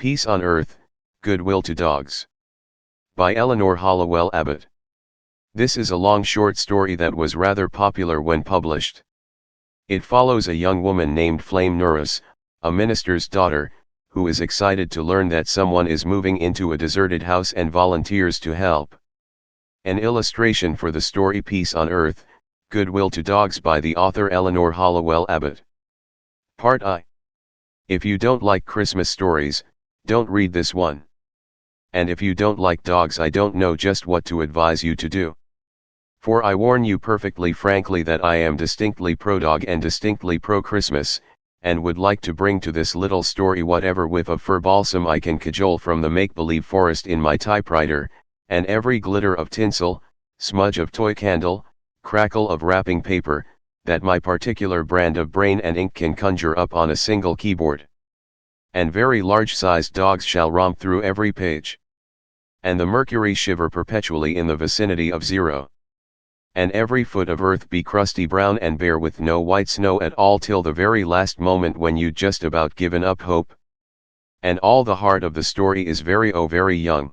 Peace on Earth, Goodwill to Dogs. By Eleanor Hollowell Abbott. This is a long short story that was rather popular when published. It follows a young woman named Flame Norris, a minister's daughter, who is excited to learn that someone is moving into a deserted house and volunteers to help. An illustration for the story Peace on Earth, Goodwill to Dogs by the author Eleanor Hollowell Abbott. Part I. If you don't like Christmas stories, don't read this one. And if you don't like dogs, I don't know just what to advise you to do. For I warn you perfectly frankly that I am distinctly pro-dog and distinctly pro-Christmas, and would like to bring to this little story whatever whiff of fur balsam I can cajole from the make-believe forest in my typewriter, and every glitter of tinsel, smudge of toy candle, crackle of wrapping paper, that my particular brand of brain and ink can conjure up on a single keyboard. And very large-sized dogs shall romp through every page. And the mercury shiver perpetually in the vicinity of zero. And every foot of earth be crusty brown and bare with no white snow at all till the very last moment when you'd just about given up hope. And all the heart of the story is very young.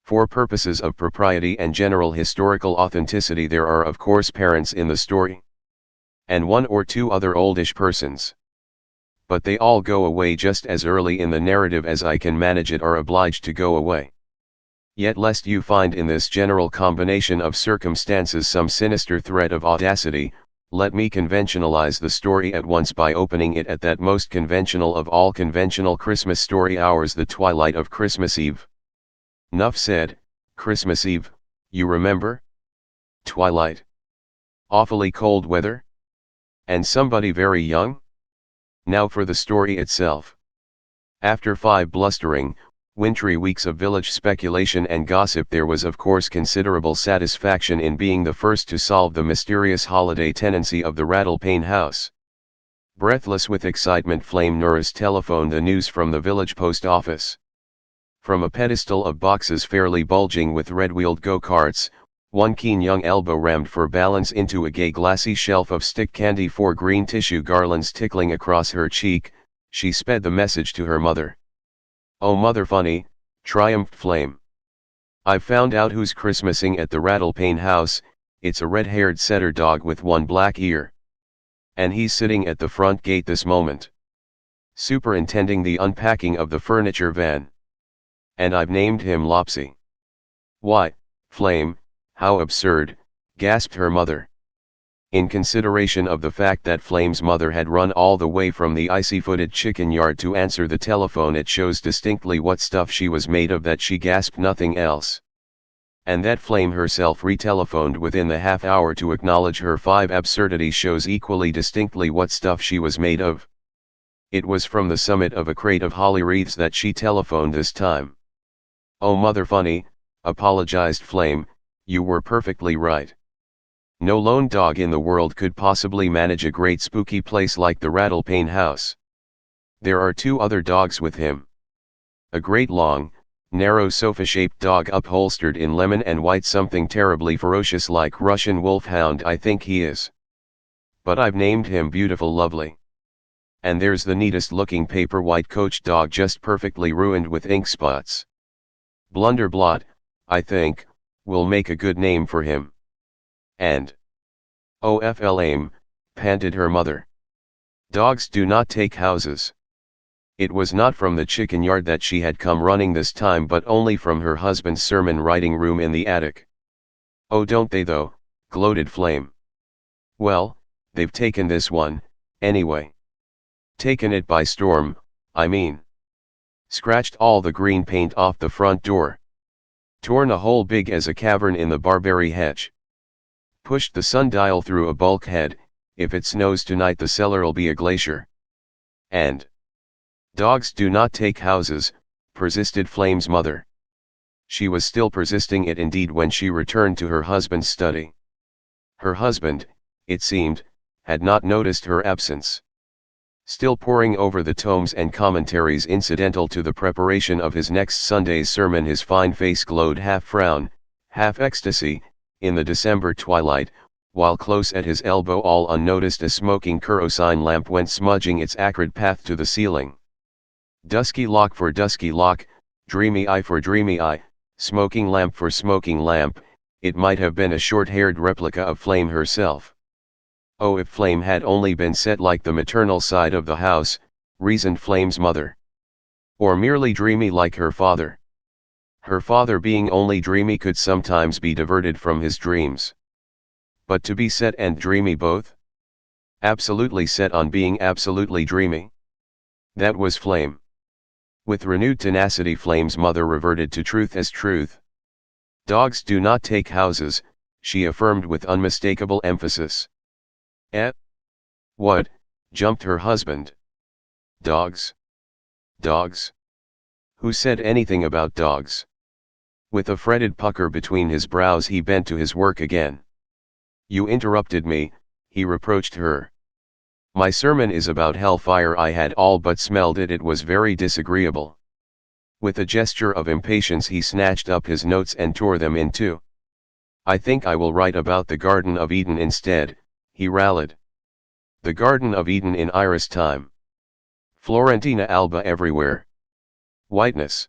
For purposes of propriety and general historical authenticity there are of course parents in the story. And one or two other oldish persons. But they all go away just as early in the narrative as I can manage it are obliged to go away. Yet lest you find in this general combination of circumstances some sinister thread of audacity, let me conventionalize the story at once by opening it at that most conventional of all conventional Christmas story hours, the twilight of Christmas Eve. Nuff said, Christmas Eve, you remember? Twilight. Awfully cold weather? And somebody very young? Now for the story itself. After 5 blustering, wintry weeks of village speculation and gossip, there was of course considerable satisfaction in being the first to solve the mysterious holiday tenancy of the Rattle-Pane house. Breathless with excitement, Flame Norris telephoned the news from the village post office. From a pedestal of boxes fairly bulging with red-wheeled go-karts, one keen young elbow rammed for balance into a gay glassy shelf of stick candy, 4 green tissue garlands tickling across her cheek, she sped the message to her mother. "Oh mother funny," triumphed Flame. "I've found out who's Christmasing at the Rattle-Pane house. It's a red-haired setter dog with one black ear. And he's sitting at the front gate this moment, superintending the unpacking of the furniture van. And I've named him Lopsy." "Why, Flame, how absurd," gasped her mother. In consideration of the fact that Flame's mother had run all the way from the icy-footed chicken yard to answer the telephone, it shows distinctly what stuff she was made of that she gasped nothing else. And that Flame herself retelephoned within the half hour to acknowledge her 5 absurdities shows equally distinctly what stuff she was made of. It was from the summit of a crate of holly wreaths that she telephoned this time. "Oh mother funny," apologized Flame, "you were perfectly right. No lone dog in the world could possibly manage a great spooky place like the Rattle-Pane house. There are 2 other dogs with him. A great long, narrow sofa-shaped dog upholstered in lemon and white, something terribly ferocious like Russian wolfhound I think he is. But I've named him Beautiful Lovely. And there's the neatest looking paper white coach dog just perfectly ruined with ink spots. Blunderblot, I think, will make a good name for him. And oh Flame, panted her mother. Dogs do not take houses." It was not from the chicken yard that she had come running this time, but only from her husband's sermon writing room in the attic. "Oh don't they though," gloated Flame. "Well, they've taken this one, anyway. Taken it by storm, I mean. Scratched all the green paint off the front door. Torn a hole big as a cavern in the barberry hedge. Pushed the sundial through a bulkhead. If it snows tonight the cellar'll be a glacier. And dogs do not take houses," persisted Flame's mother. She was still persisting it indeed when she returned to her husband's study. Her husband, it seemed, had not noticed her absence. Still poring over the tomes and commentaries incidental to the preparation of his next Sunday's sermon, his fine face glowed half frown, half ecstasy, in the December twilight, while close at his elbow all unnoticed a smoking kerosene lamp went smudging its acrid path to the ceiling. Dusky lock for dusky lock, dreamy eye for dreamy eye, smoking lamp for smoking lamp. It might have been a short-haired replica of Flame herself. Oh, if Flame had only been set like the maternal side of the house, reasoned Flame's mother. Or merely dreamy like her father. Her father, being only dreamy, could sometimes be diverted from his dreams. But to be set and dreamy both? Absolutely set on being absolutely dreamy? That was Flame. With renewed tenacity, Flame's mother reverted to truth as truth. Dogs do not take houses, she affirmed with unmistakable emphasis. Eh? What? Jumped her husband. Dogs? Dogs? Who said anything about dogs? With a fretted pucker between his brows, he bent to his work again. You interrupted me, he reproached her. My sermon is about hellfire. I had all but smelled it. It was very disagreeable. With a gesture of impatience, he snatched up his notes and tore them in two. I think I will write about the Garden of Eden instead, he rallied. The Garden of Eden in Iris time. Florentina alba everywhere. Whiteness.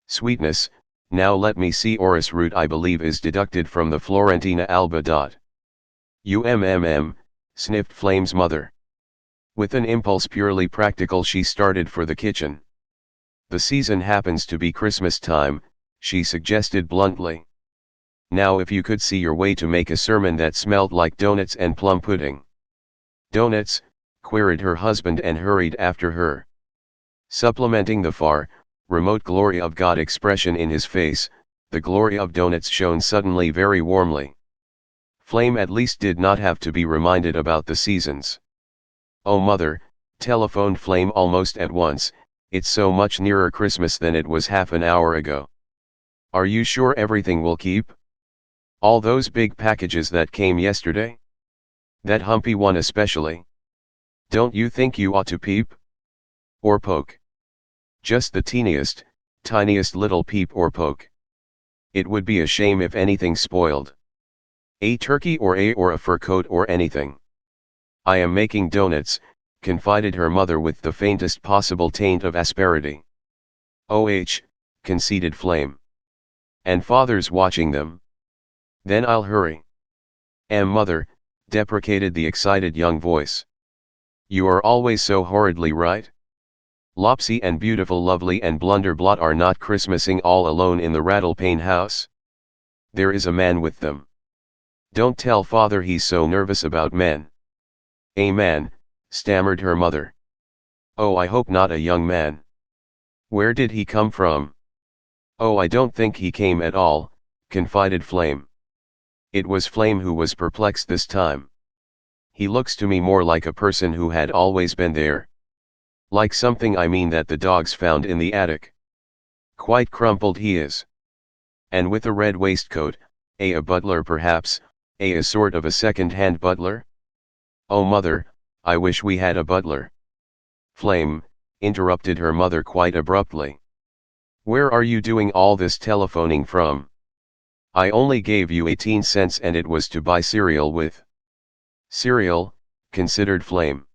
Sweetness. Now let me see. Orris root, I believe, is deducted from the Florentina alba. Sniffed Flame's mother. With an impulse purely practical, she started for the kitchen. The season happens to be Christmas time, she suggested bluntly. Now if you could see your way to make a sermon that smelled like donuts and plum pudding. Donuts? Queried her husband and hurried after her. Supplementing the far, remote glory of God expression in his face, the glory of donuts shone suddenly very warmly. Flame at least did not have to be reminded about the seasons. Oh mother, telephoned Flame almost at once, it's so much nearer Christmas than it was half an hour ago. Are you sure everything will keep? All those big packages that came yesterday? That humpy one especially? Don't you think you ought to peep? Or poke? Just the tiniest little peep or poke. It would be a shame if anything spoiled. A turkey or a fur coat or anything. I am making donuts, confided her mother with the faintest possible taint of asperity. Oh, conceded Flame. And father's watching them. Then I'll hurry. Mother, deprecated the excited young voice. You are always so horridly right. Lopsy and Beautiful Lovely and Blunderblot are not Christmasing all alone in the Rattlepane house. There is a man with them. Don't tell father, he's so nervous about men. A man, stammered her mother. Oh, I hope not a young man. Where did he come from? Oh, I don't think he came at all, confided Flame. It was Flame who was perplexed this time. He looks to me more like a person who had always been there. Like something, I mean, that the dogs found in the attic. Quite crumpled he is. And with a red waistcoat, a butler perhaps, a sort of a second-hand butler? Oh mother, I wish we had a butler. Flame, interrupted her mother quite abruptly. Where are you doing all this telephoning from? I only gave you 18 cents and it was to buy cereal with. Cereal, considered Flame.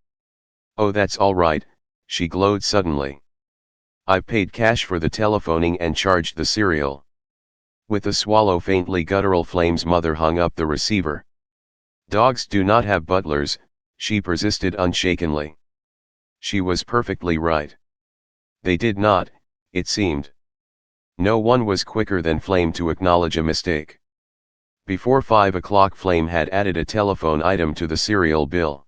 Oh, that's all right, she glowed suddenly. I paid cash for the telephoning and charged the cereal. With a swallow faintly guttural, Flame's mother hung up the receiver. Dogs do not have butlers, she persisted unshakenly. She was perfectly right. They did not, it seemed. No one was quicker than Flame to acknowledge a mistake. Before 5 o'clock Flame had added a telephone item to the cereal bill.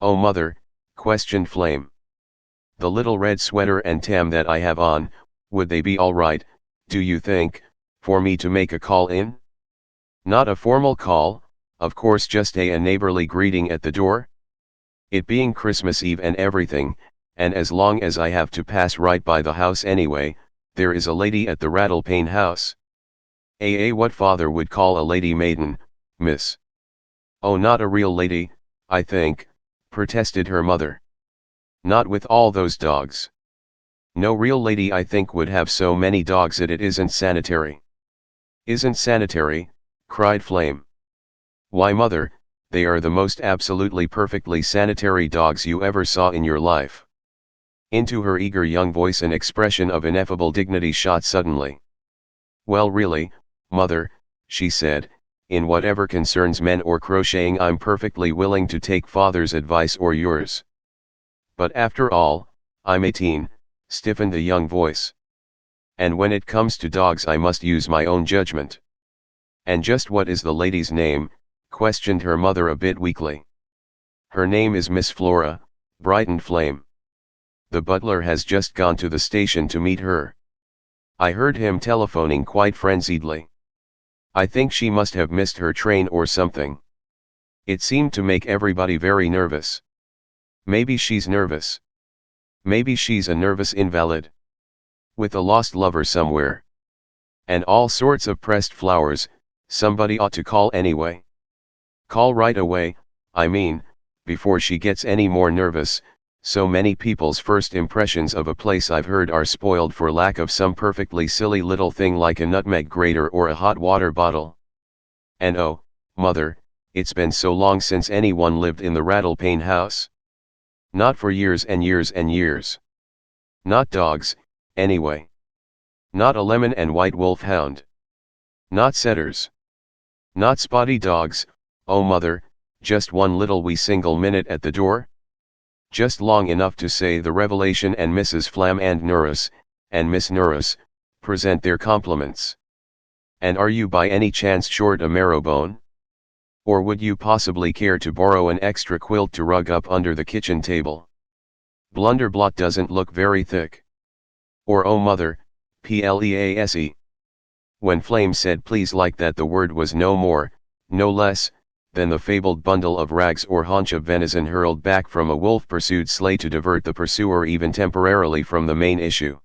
Oh mother, questioned Flame. The little red sweater and tam that I have on, would they be all right, do you think, for me to make a call in? Not a formal call, of course, just a neighborly greeting at the door? It being Christmas Eve and everything, and as long as I have to pass right by the house anyway, there is a lady at the Rattlepane house. What father would call a lady maiden, miss. Oh, not a real lady, I think, protested her mother. Not with all those dogs. No real lady, I think, would have so many dogs that it isn't sanitary. Isn't sanitary, cried Flame. Why mother, they are the most absolutely perfectly sanitary dogs you ever saw in your life. Into her eager young voice an expression of ineffable dignity shot suddenly. "Well really, mother," she said, "in whatever concerns men or crocheting I'm perfectly willing to take father's advice or yours. But after all, I'm 18, stiffened the young voice. And when it comes to dogs I must use my own judgment." "And just what is the lady's name?" questioned her mother a bit weakly. "Her name is Miss Flora," brightened Flame. "The butler has just gone to the station to meet her. I heard him telephoning quite frenziedly. I think she must have missed her train or something. It seemed to make everybody very nervous. Maybe she's nervous. Maybe she's a nervous invalid. With a lost lover somewhere. And all sorts of pressed flowers. Somebody ought to call anyway. Call right away, I mean, before she gets any more nervous. So many people's first impressions of a place I've heard are spoiled for lack of some perfectly silly little thing like a nutmeg grater or a hot water bottle. And oh, mother, it's been so long since anyone lived in the Rattle-Pane house. Not for years and years and years. Not dogs, anyway. Not a lemon and white wolfhound. Not setters. Not spotty dogs, oh mother, just one little wee single minute at the door? Just long enough to say the revelation and Mrs. Flam and Norris, and Miss Norris, present their compliments. And are you by any chance short a marrowbone? Or would you possibly care to borrow an extra quilt to rug up under the kitchen table? Blunderblat doesn't look very thick. Or oh mother, please. When Flame said please like that, the word was no more, no less, than the fabled bundle of rags or haunch of venison hurled back from a wolf-pursued sleigh to divert the pursuer even temporarily from the main issue.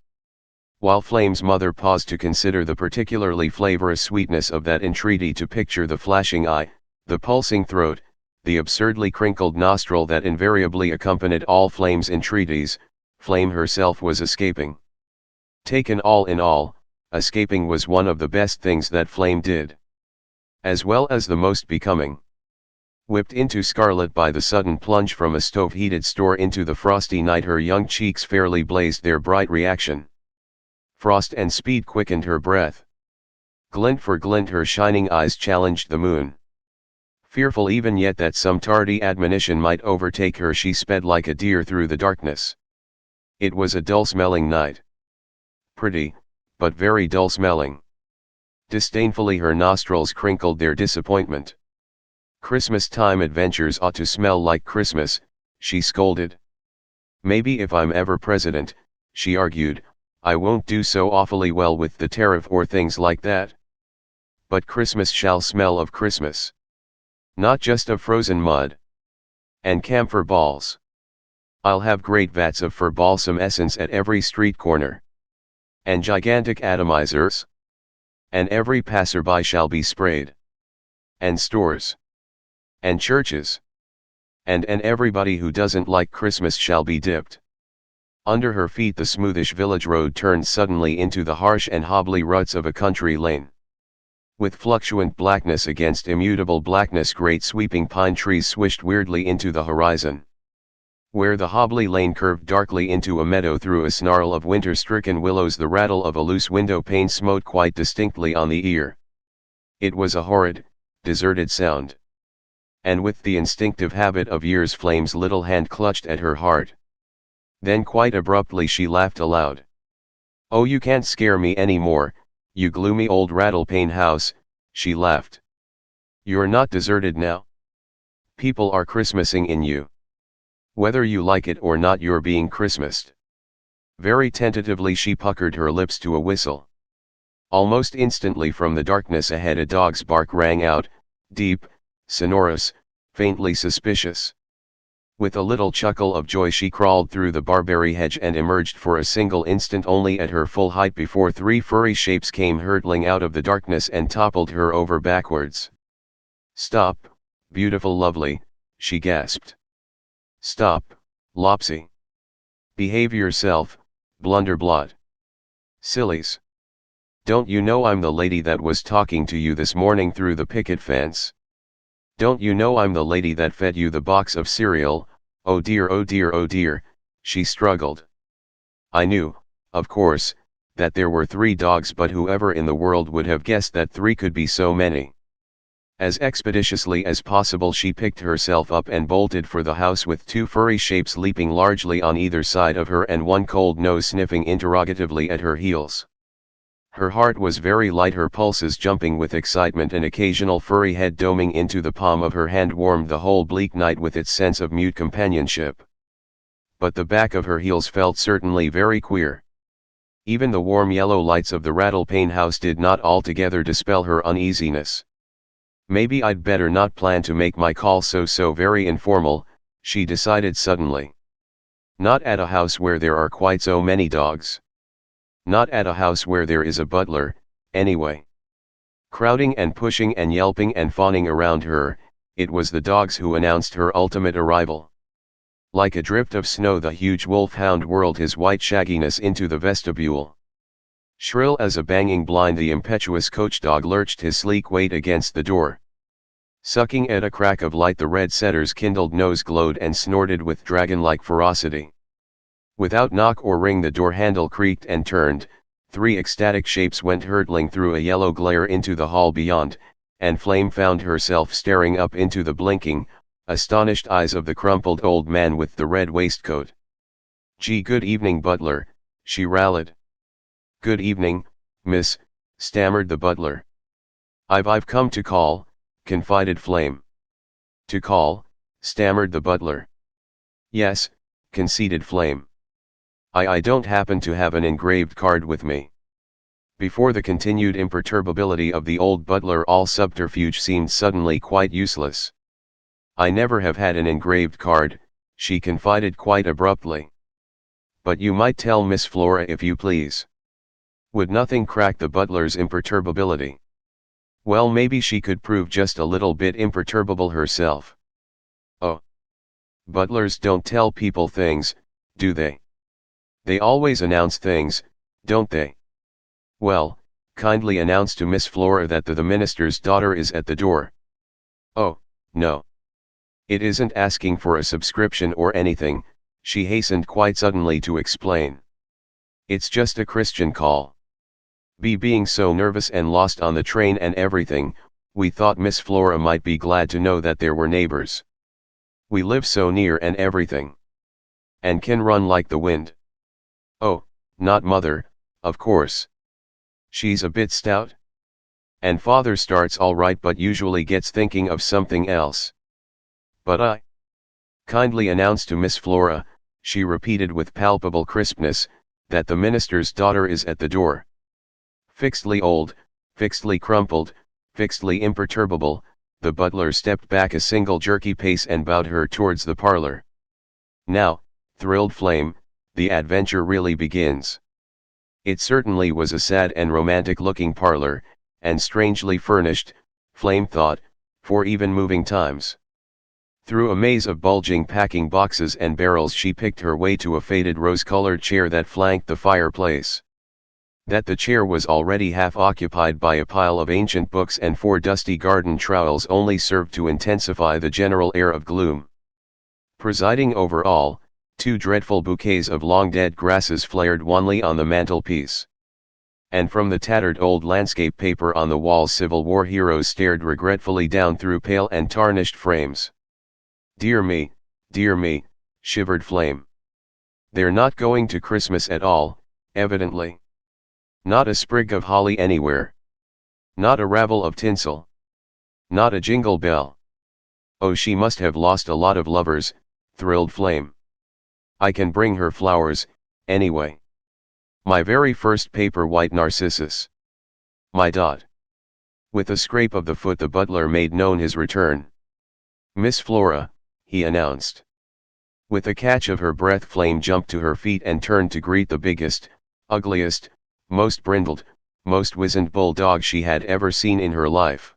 While Flame's mother paused to consider the particularly flavorous sweetness of that entreaty, to picture the flashing eye, the pulsing throat, the absurdly crinkled nostril that invariably accompanied all Flame's entreaties, Flame herself was escaping. Taken all in all, escaping was one of the best things that Flame did. As well as the most becoming. Whipped into scarlet by the sudden plunge from a stove-heated store into the frosty night, her young cheeks fairly blazed their bright reaction. Frost and speed quickened her breath. Glint for glint her shining eyes challenged the moon. Fearful even yet that some tardy admonition might overtake her, she sped like a deer through the darkness. It was a dull-smelling night. Pretty, but very dull-smelling. Disdainfully her nostrils crinkled their disappointment. Christmas-time adventures ought to smell like Christmas, she scolded. Maybe if I'm ever president, she argued, I won't do so awfully well with the tariff or things like that. But Christmas shall smell of Christmas. Not just of frozen mud. And camphor balls. I'll have great vats of fir balsam essence at every street corner. And gigantic atomizers. And every passerby shall be sprayed. And stores. And churches. And everybody who doesn't like Christmas shall be dipped. Under her feet the smoothish village road turned suddenly into the harsh and hobbly ruts of a country lane. With fluctuant blackness against immutable blackness, great sweeping pine trees swished weirdly into the horizon. Where the hobbly lane curved darkly into a meadow through a snarl of winter-stricken willows, the rattle of a loose window pane smote quite distinctly on the ear. It was a horrid, deserted sound. And with the instinctive habit of years, Flame's little hand clutched at her heart. Then quite abruptly she laughed aloud. "Oh, you can't scare me any more, you gloomy old Rattle-Pane house," she laughed. "You're not deserted now. People are Christmasing in you. Whether you like it or not, you're being Christmased." Very tentatively she puckered her lips to a whistle. Almost instantly from the darkness ahead a dog's bark rang out, deep, sonorous, faintly suspicious. With a little chuckle of joy she crawled through the barberry hedge and emerged for a single instant only at her full height before three furry shapes came hurtling out of the darkness and toppled her over backwards. "Stop, beautiful lovely," she gasped. "Stop, Lopsy. Behave yourself, Blunderblat. Sillies. Don't you know I'm the lady that was talking to you this morning through the picket fence? Don't you know I'm the lady that fed you the box of cereal? Oh dear, oh dear, oh dear," she struggled. I knew, of course, that there were 3 dogs, but whoever in the world would have guessed that 3 could be so many. As expeditiously as possible she picked herself up and bolted for the house, with 2 furry shapes leaping largely on either side of her and one cold nose sniffing interrogatively at her heels. Her heart was very light, her pulses jumping with excitement, an occasional furry head doming into the palm of her hand warmed the whole bleak night with its sense of mute companionship. But the back of her heels felt certainly very queer. Even the warm yellow lights of the Rattle-Pane house did not altogether dispel her uneasiness. Maybe I'd better not plan to make my call so very informal, she decided suddenly. Not at a house where there are quite so many dogs. Not at a house where there is a butler, anyway. Crowding and pushing and yelping and fawning around her, it was the dogs who announced her ultimate arrival. Like a drift of snow, the huge wolfhound whirled his white shagginess into the vestibule. Shrill as a banging blind, the impetuous coachdog lurched his sleek weight against the door. Sucking at a crack of light, the red setter's kindled nose glowed and snorted with dragon-like ferocity. Without knock or ring, the door handle creaked and turned, 3 ecstatic shapes went hurtling through a yellow glare into the hall beyond, and Flame found herself staring up into the blinking, astonished eyes of the crumpled old man with the red waistcoat. "Gee, good evening, butler," she rallied. "Good evening, miss," stammered the butler. I've come to call," confided Flame. "To call?" stammered the butler. "Yes," conceded Flame. I don't happen to have an engraved card with me." Before the continued imperturbability of the old butler, all subterfuge seemed suddenly quite useless. "I never have had an engraved card," she confided quite abruptly. "But you might tell Miss Flora, if you please." Would nothing crack the butler's imperturbability? Well, maybe she could prove just a little bit imperturbable herself. Oh. Butlers don't tell people things, do they? They always announce things, don't they? Well, kindly announce to Miss Flora that the minister's daughter is at the door. Oh, no. It isn't asking for a subscription or anything, she hastened quite suddenly to explain. It's just a Christian call. Being so nervous and lost on the train and everything, we thought Miss Flora might be glad to know that there were neighbors. We live so near and everything. And can run like the wind. Oh, not mother, of course. She's a bit stout. And father starts all right but usually gets thinking of something else. But I kindly announce to Miss Flora, she repeated with palpable crispness, that the minister's daughter is at the door. Fixedly old, fixedly crumpled, fixedly imperturbable, the butler stepped back a single jerky pace and bowed her towards the parlor. Now, thrilled Flame, the adventure really begins. It certainly was a sad and romantic-looking parlor, and strangely furnished, Flame thought, for even moving times. Through a maze of bulging packing boxes and barrels she picked her way to a faded rose-colored chair that flanked the fireplace. That the chair was already half occupied by a pile of ancient books and 4 dusty garden trowels only served to intensify the general air of gloom. Presiding over all, 2 dreadful bouquets of long-dead grasses flared wanly on the mantelpiece. And from the tattered old landscape paper on the walls Civil War heroes stared regretfully down through pale and tarnished frames. Dear me, shivered Flame. They're not going to Christmas at all, evidently. Not a sprig of holly anywhere. Not a ravel of tinsel. Not a jingle bell. Oh, she must have lost a lot of lovers, thrilled Flame. I can bring her flowers, anyway. My very first paper white narcissus. My dot. With a scrape of the foot the butler made known his return. Miss Flora, he announced. With a catch of her breath Flame jumped to her feet and turned to greet the biggest, ugliest, most brindled, most wizened bulldog she had ever seen in her life.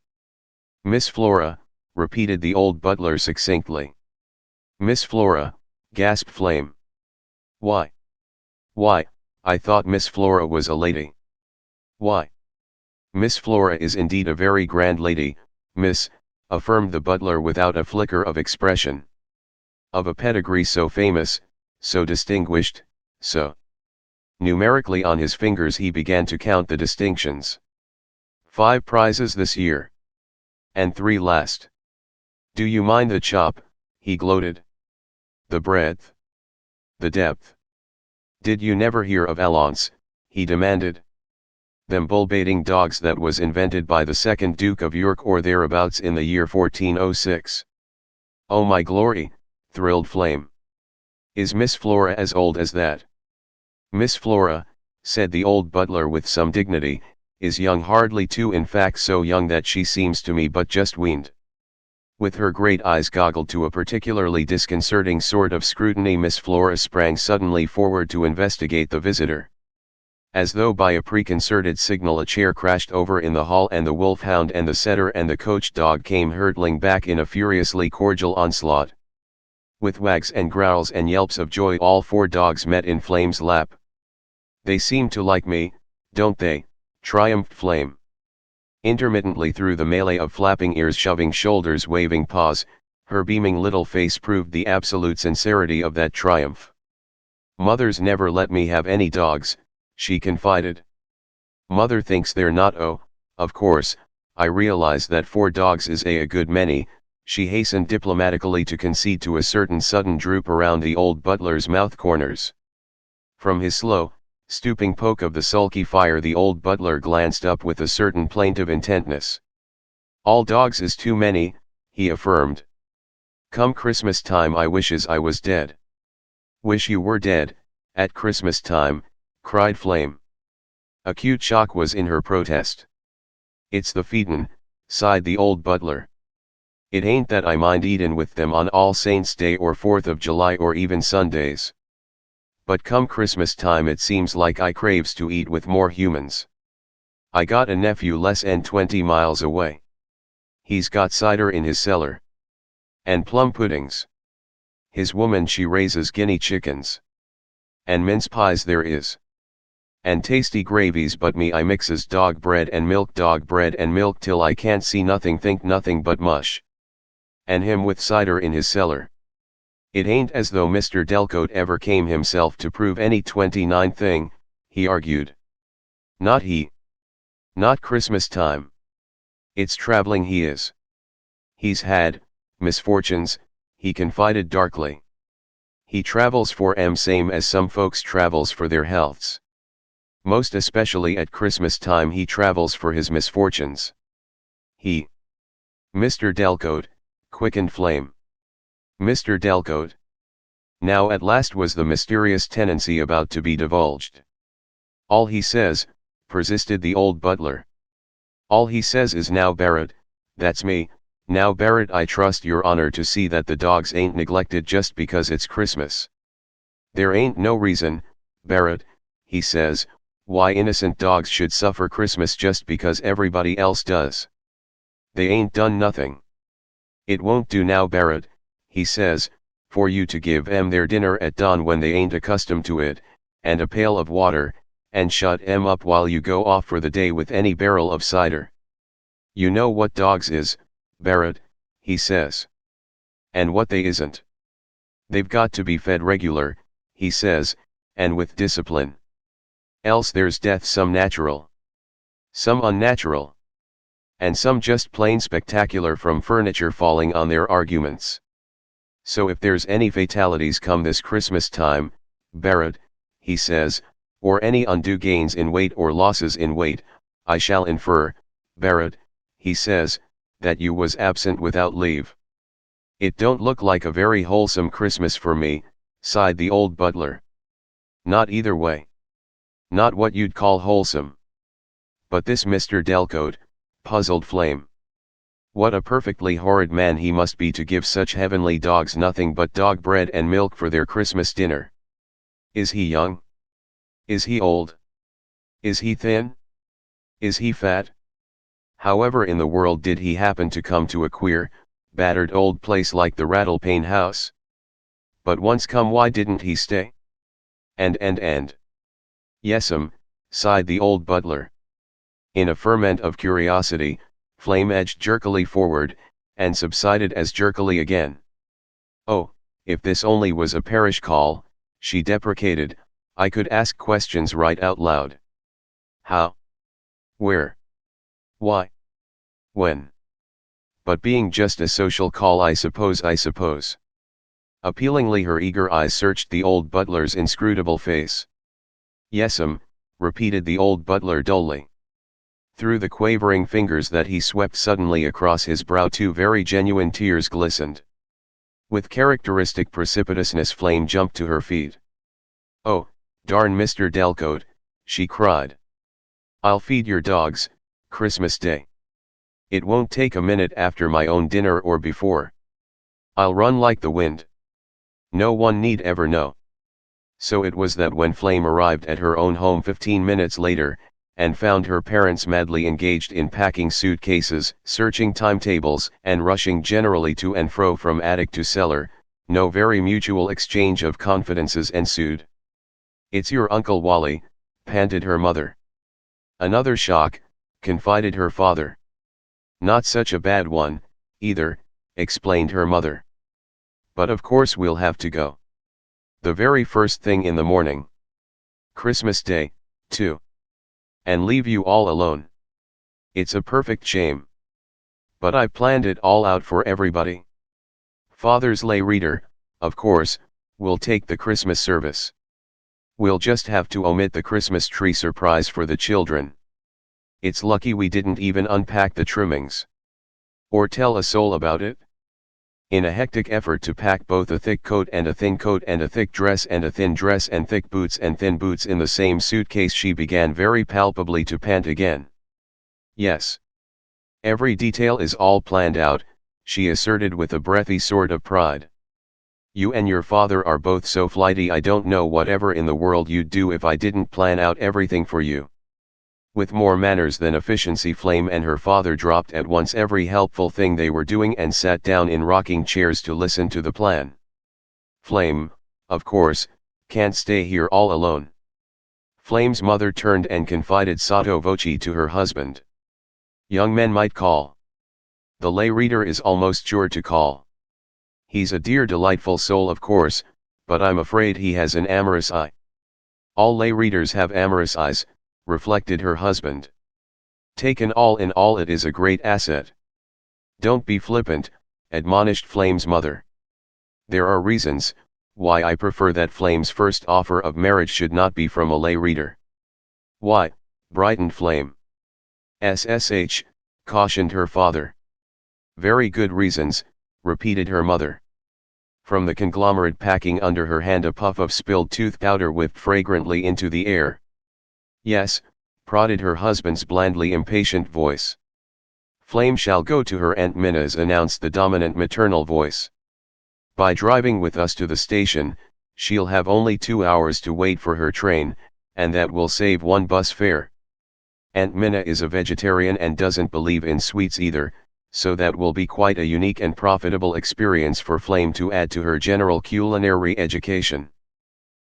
Miss Flora, repeated the old butler succinctly. Miss Flora, gasped Flame. Why, I thought Miss Flora was a lady. Why? Miss Flora is indeed a very grand lady, miss, affirmed the butler without a flicker of expression. Of a pedigree so famous, so distinguished, so Numerically on his fingers he began to count the distinctions. 5 prizes this year. And 3 last. Do you mind the chop, he gloated. The breadth. The depth. Did you never hear of Alliance, he demanded. Them bull-baiting dogs that was invented by the 2nd Duke of York or thereabouts in the year 1406. Oh my glory, thrilled Flame. Is Miss Flora as old as that? Miss Flora, said the old butler with some dignity, is young, hardly 2, in fact so young that she seems to me but just weaned. With her great eyes goggled to a particularly disconcerting sort of scrutiny, Miss Flora sprang suddenly forward to investigate the visitor. As though by a preconcerted signal a chair crashed over in the hall and the wolfhound and the setter and the coach dog came hurtling back in a furiously cordial onslaught. With wags and growls and yelps of joy all 4 dogs met in Flame's lap. They seem to like me, don't they, triumphed Flame. Intermittently through the melee of flapping ears, shoving shoulders, waving paws, her beaming little face proved the absolute sincerity of that triumph. Mother's never let me have any dogs, she confided. Mother thinks they're not. Oh, of course, I realize that 4 dogs is a good many, she hastened diplomatically to concede to a certain sudden droop around the old butler's mouth corners. From his slow, stooping poke of the sulky fire the old butler glanced up with a certain plaintive intentness. All dogs is too many, he affirmed. Come Christmas time I wishes I was dead. Wish you were dead, at Christmas time, cried Flame. Acute shock was in her protest. It's the feedin', sighed the old butler. It ain't that I mind eatin' with them on All Saints' Day or 4th of July or even Sundays. But come Christmas time it seems like I craves to eat with more humans. I got a nephew less 'n 20 miles away. He's got cider in his cellar. And plum puddings. His woman she raises guinea chickens. And mince pies there is. And tasty gravies, but me I mixes dog bread and milk till I can't see nothing, think nothing but mush. And him with cider in his cellar. It ain't as though Mr. Delcote ever came himself to prove any 29 thing, he argued. Not he. Not Christmas time. It's traveling he is. He's had misfortunes, he confided darkly. He travels for same as some folks travels for their healths. Most especially at Christmas time he travels for his misfortunes. He. Mr. Delcote, quickened Flame. Mr. Delcote. Now at last was the mysterious tendency about to be divulged. All he says, persisted the old butler. All he says is now Barrett, that's me, now Barrett I trust your honor to see that the dogs ain't neglected just because it's Christmas. There ain't no reason, Barrett, he says, why innocent dogs should suffer Christmas just because everybody else does. They ain't done nothing. It won't do now Barrett, he says, for you to give 'em their dinner at dawn when they ain't accustomed to it, and a pail of water, and shut 'em up while you go off for the day with any barrel of cider. You know what dogs is, Barrett, he says. And what they isn't. They've got to be fed regular, he says, and with discipline. Else there's death, some natural, some unnatural, and some just plain spectacular from furniture falling on their arguments. So if there's any fatalities come this Christmas time, Barrett, he says, or any undue gains in weight or losses in weight, I shall infer, Barrett, he says, that you was absent without leave. It don't look like a very wholesome Christmas for me, sighed the old butler. Not either way. Not what you'd call wholesome. But this Mr. Delcote, puzzled Flame. What a perfectly horrid man he must be to give such heavenly dogs nothing but dog bread and milk for their Christmas dinner. Is he young? Is he old? Is he thin? Is he fat? However in the world did he happen to come to a queer, battered old place like the Rattlepane House? But once come, why didn't he stay? And. Yes'm, sighed the old butler. In a ferment of curiosity, Flame edged jerkily forward, and subsided as jerkily again. Oh, if this only was a parish call, she deprecated, I could ask questions right out loud. How? Where? Why? When? But being just a social call, I suppose. Appealingly her eager eyes searched the old butler's inscrutable face. Yes'm, repeated the old butler dully. Through the quavering fingers that he swept suddenly across his brow, two very genuine tears glistened. With characteristic precipitousness, Flame jumped to her feet. "Oh, darn Mr. Delcote," she cried. "I'll feed your dogs, Christmas Day. It won't take a minute after my own dinner or before. I'll run like the wind. No one need ever know." So it was that when Flame arrived at her own home 15 minutes later, and found her parents madly engaged in packing suitcases, searching timetables, and rushing generally to and fro from attic to cellar, no very mutual exchange of confidences ensued. "It's your Uncle Wally," panted her mother. "Another shock," confided her father. "Not such a bad one, either," explained her mother. "But of course we'll have to go. The very first thing in the morning. Christmas Day, too. And leave you all alone. It's a perfect shame. But I planned it all out for everybody. Father's lay reader, of course, will take the Christmas service. We'll just have to omit the Christmas tree surprise for the children. It's lucky we didn't even unpack the trimmings. Or tell a soul about it." In a hectic effort to pack both a thick coat and a thin coat and a thick dress and a thin dress and thick boots and thin boots in the same suitcase, she began very palpably to pant again. "Yes. Every detail is all planned out," she asserted with a breathy sort of pride. "You and your father are both so flighty, I don't know whatever in the world you'd do if I didn't plan out everything for you." With more manners than efficiency, Flame and her father dropped at once every helpful thing they were doing and sat down in rocking chairs to listen to the plan. "Flame, of course, can't stay here all alone." Flame's mother turned and confided sotto voce to her husband. "Young men might call. The lay reader is almost sure to call. He's a dear delightful soul, of course, but I'm afraid he has an amorous eye." "All lay readers have amorous eyes," reflected her husband. "Taken all in all, it is a great asset." "Don't be flippant," admonished Flame's mother. "There are reasons why I prefer that Flame's first offer of marriage should not be from a lay reader." "Why?" brightened Flame. "SSH, cautioned her father. "Very good reasons," repeated her mother. From the conglomerate packing under her hand, a puff of spilled tooth powder whiffed fragrantly into the air. "Yes," prodded her husband's blandly impatient voice. "Flame shall go to her Aunt Minna's," announced the dominant maternal voice. "By driving with us to the station, she'll have only 2 hours to wait for her train, and that will save 1 bus fare. Aunt Minna is a vegetarian and doesn't believe in sweets either, so that will be quite a unique and profitable experience for Flame to add to her general culinary education.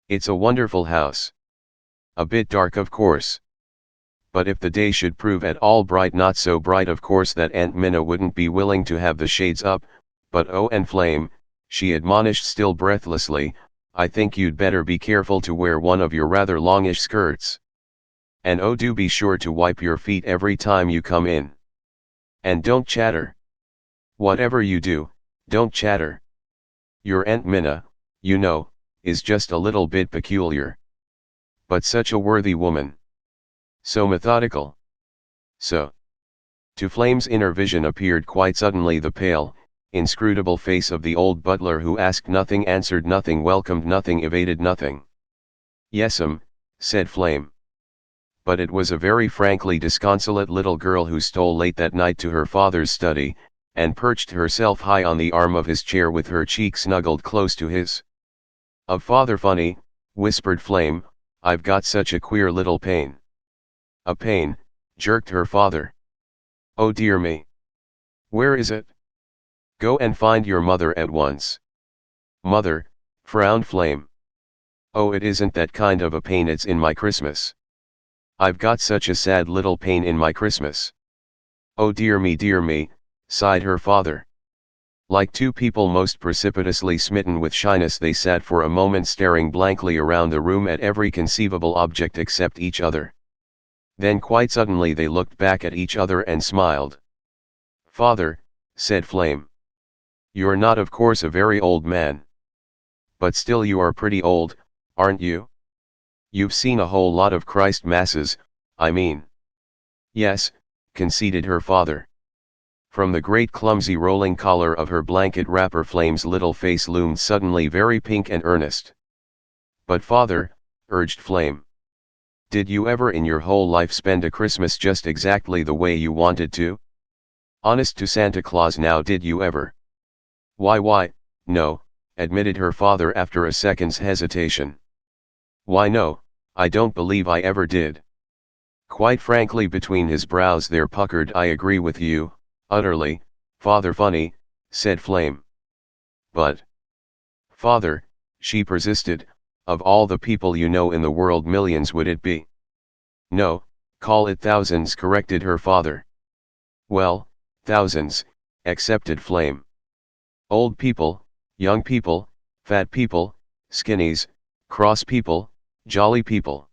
It's a wonderful house. A bit dark, of course. But if the day should prove at all bright, not so bright of course that Aunt Minna wouldn't be willing to have the shades up, but oh, and Flame," she admonished still breathlessly, "I think you'd better be careful to wear one of your rather longish skirts. And oh, do be sure to wipe your feet every time you come in. And don't chatter. Whatever you do, don't chatter. Your Aunt Minna, you know, is just a little bit peculiar. But such a worthy woman. So methodical. So." To Flame's inner vision appeared quite suddenly the pale, inscrutable face of the old butler, who asked nothing, answered nothing, welcomed nothing, evaded nothing. "Yes'm," said Flame. But it was a very frankly disconsolate little girl who stole late that night to her father's study, and perched herself high on the arm of his chair with her cheek snuggled close to his. "Of father, funny," whispered Flame, "I've got such a queer little pain." "A pain?" jerked her father. "Oh dear me. Where is it? Go and find your mother at once." "Mother," frowned Flame. "Oh, it isn't that kind of a pain, it's in my Christmas. I've got such a sad little pain in my Christmas." "Oh dear me," sighed her father. Like two people most precipitously smitten with shyness, they sat for a moment staring blankly around the room at every conceivable object except each other. Then quite suddenly they looked back at each other and smiled. "Father," said Flame. "You're not of course a very old man. But still you are pretty old, aren't you? You've seen a whole lot of Christ masses, I mean." "Yes," conceded her father. From the great clumsy rolling collar of her blanket wrapper Flame's little face loomed suddenly very pink and earnest. "But father," urged Flame. "Did you ever in your whole life spend a Christmas just exactly the way you wanted to? Honest to Santa Claus now, did you ever?" Why, no," admitted her father after a second's hesitation. "Why no, I don't believe I ever did." Quite frankly, between his brows there puckered, "I agree with you, utterly, father." "Funny," said Flame. "But, father," she persisted, "of all the people you know in the world, millions would it be?" "No, call it thousands," corrected her father. "Well, thousands," accepted Flame. "Old people, young people, fat people, skinnies, cross people, jolly people.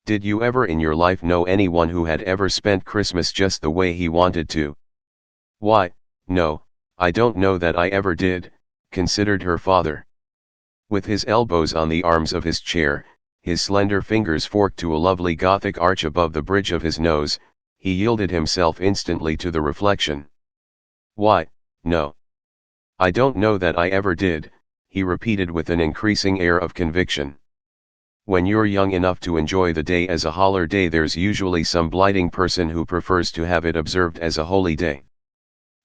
Did you ever in your life know anyone who had ever spent Christmas just the way he wanted to?" "Why, no, I don't know that I ever did," considered her father. With his elbows on the arms of his chair, his slender fingers forked to a lovely Gothic arch above the bridge of his nose, he yielded himself instantly to the reflection. "Why, no. I don't know that I ever did," he repeated with an increasing air of conviction. "When you're young enough to enjoy the day as a holler day, there's usually some blighting person who prefers to have it observed as a holy day.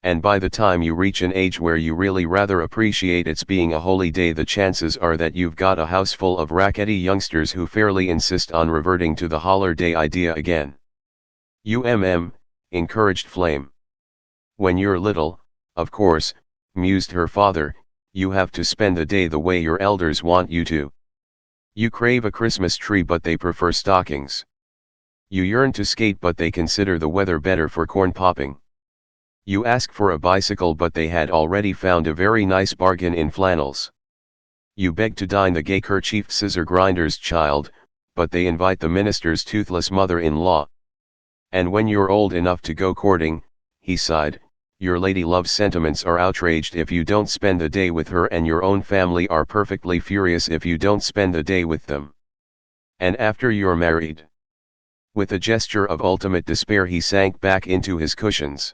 And by the time you reach an age where you really rather appreciate its being a holy day, the chances are that you've got a house full of rackety youngsters who fairly insist on reverting to the holler day idea again." Encouraged Flame. "When you're little, of course," mused her father, "you have to spend the day the way your elders want you to. You crave a Christmas tree but they prefer stockings. You yearn to skate but they consider the weather better for corn popping. You ask for a bicycle but they had already found a very nice bargain in flannels. You beg to dine the gay-kerchiefed scissor grinder's child, but they invite the minister's toothless mother-in-law. And when you're old enough to go courting," he sighed, "your lady-love sentiments are outraged if you don't spend the day with her, and your own family are perfectly furious if you don't spend the day with them. And after you're married." With a gesture of ultimate despair he sank back into his cushions.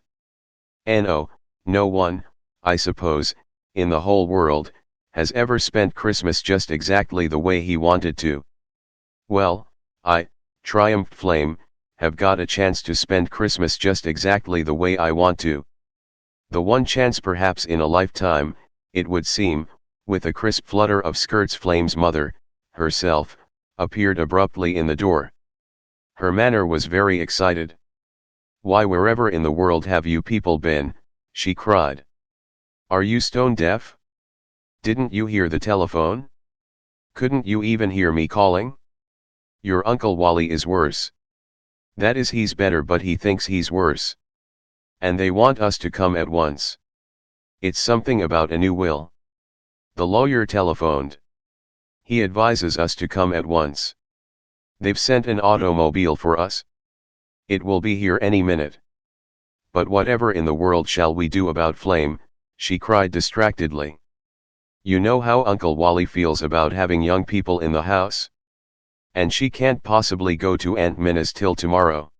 "No one, I suppose, in the whole world, has ever spent Christmas just exactly the way he wanted to." "Well, I," triumphed Flame, "have got a chance to spend Christmas just exactly the way I want to. The one chance perhaps in a lifetime, it would seem." With a crisp flutter of skirts Flame's mother, herself, appeared abruptly in the door. Her manner was very excited. "Why, wherever in the world have you people been?" she cried. "Are you stone deaf? Didn't you hear the telephone? Couldn't you even hear me calling? Your Uncle Wally is worse. That is, he's better but he thinks he's worse. And they want us to come at once. It's something about a new will. The lawyer telephoned. He advises us to come at once. They've sent an automobile for us. It will be here any minute. But whatever in the world shall we do about Flame?" she cried distractedly. "You know how Uncle Wally feels about having young people in the house. And she can't possibly go to Aunt Minna's till tomorrow.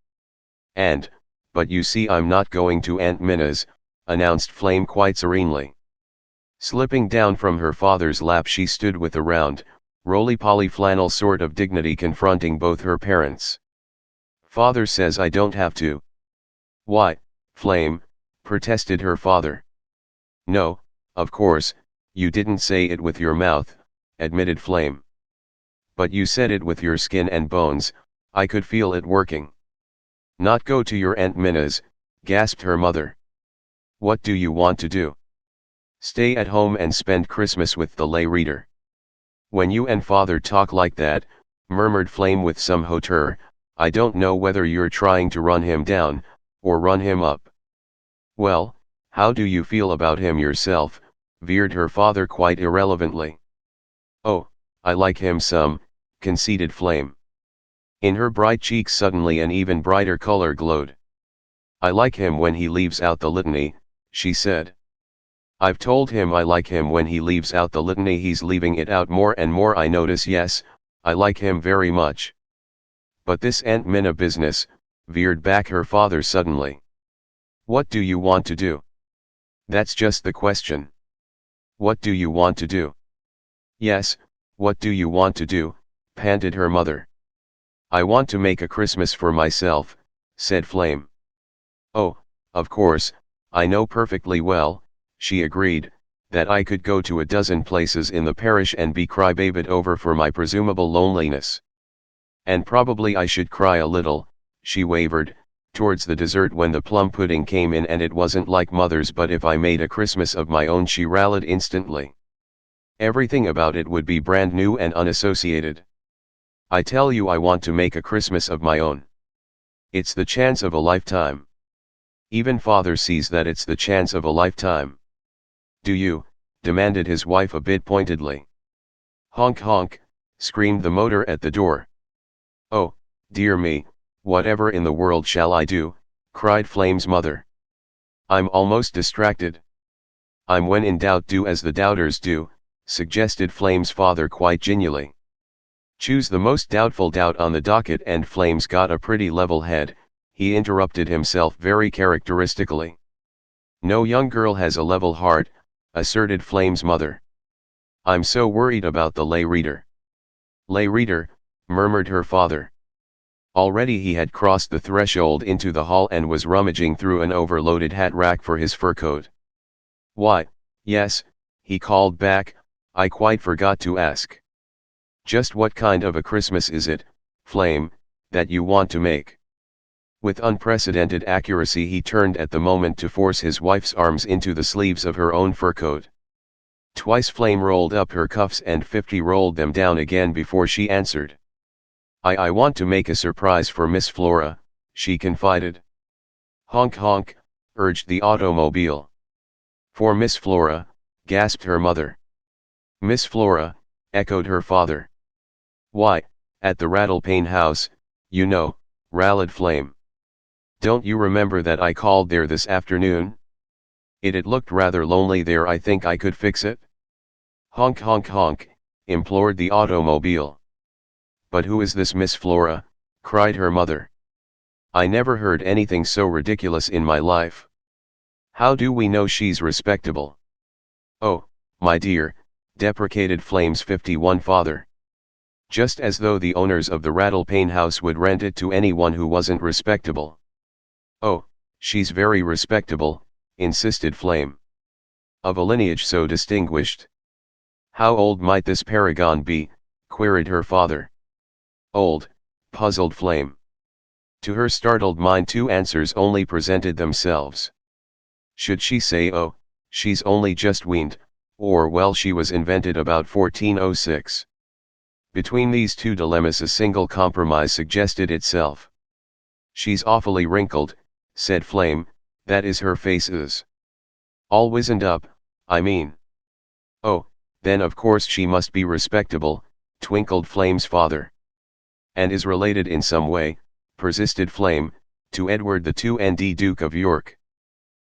But you see I'm not going to Aunt Minna's," announced Flame quite serenely. Slipping down from her father's lap she stood with a round, roly-poly flannel sort of dignity confronting both her parents. "Father says I don't have to." "Why, Flame," protested her father. "No, of course, you didn't say it with your mouth," admitted Flame. "But you said it with your skin and bones, I could feel it working." "Not go to your Aunt Minna's," gasped her mother. "What do you want to do?" "Stay at home and spend Christmas with the lay reader." "When you and father talk like that," murmured Flame with some hauteur, "I don't know whether you're trying to run him down, or run him up." "Well, How do you feel about him yourself, veered her father quite irrelevantly. Oh, I like him some, conceded Flame. In her bright cheeks suddenly an even brighter color glowed. I like him when he leaves out the litany, she said. I've told him I like him when he leaves out the litany, he's leaving it out more and more, I notice. Yes, I like him very much. But this Aunt Minna business, veered back her father suddenly. What do you want to do? That's just the question. What do you want to do? Yes, what do you want to do, panted her mother. I want to make a Christmas for myself, said Flame. Oh, of course, I know perfectly well, she agreed, that I could go to a dozen places in the parish and be crybabied over for my presumable loneliness. And probably I should cry a little, she wavered, towards the dessert when the plum pudding came in and it wasn't like mother's, but if I made a Christmas of my own, she rallied instantly. Everything about it would be brand new and unassociated. I tell you, I want to make a Christmas of my own. It's the chance of a lifetime. Even father sees that it's the chance of a lifetime. Do you? Demanded his wife a bit pointedly. Honk honk, screamed the motor at the door. Oh, dear me, whatever in the world shall I do? Cried Flame's mother. I'm almost distracted. I'm when in doubt do as the doubters do, suggested Flame's father quite genially. Choose the most doubtful doubt on the docket, and Flame's got a pretty level head, he interrupted himself very characteristically. No young girl has a level heart, asserted Flame's mother. I'm so worried about the lay reader. Lay reader, murmured her father. Already he had crossed the threshold into the hall and was rummaging through an overloaded hat rack for his fur coat. Why, yes, he called back, I quite forgot to ask. Just what kind of a Christmas is it, Flame, that you want to make? With unprecedented accuracy he turned at the moment to force his wife's arms into the sleeves of her own fur coat. Twice Flame rolled up her cuffs and 50 rolled them down again before she answered. I want to make a surprise for Miss Flora, she confided. Honk honk, urged the automobile. For Miss Flora, gasped her mother. Miss Flora, echoed her father. Why, at the Rattle-Pane house, you know, rallied Flame. Don't you remember that I called there this afternoon? It looked rather lonely there, I think I could fix it. Honk honk honk, implored the automobile. But who is this Miss Flora? Cried her mother. I never heard anything so ridiculous in my life. How do we know she's respectable? Oh, my dear, deprecated Flame's 51 father. Just as though the owners of the Rattle-Pane house would rent it to anyone who wasn't respectable. Oh, she's very respectable, insisted Flame. Of a lineage so distinguished. How old might this paragon be? Queried her father. Old, puzzled Flame. To her startled mind 2 answers only presented themselves. Should she say, oh, she's only just weaned, or well, she was invented about 1406. Between these 2 dilemmas a single compromise suggested itself. She's awfully wrinkled, said Flame, that is, her face is. All wizened up, I mean. Oh, then of course she must be respectable, twinkled Flame's father. And is related in some way, persisted Flame, to Edward II, Duke of York.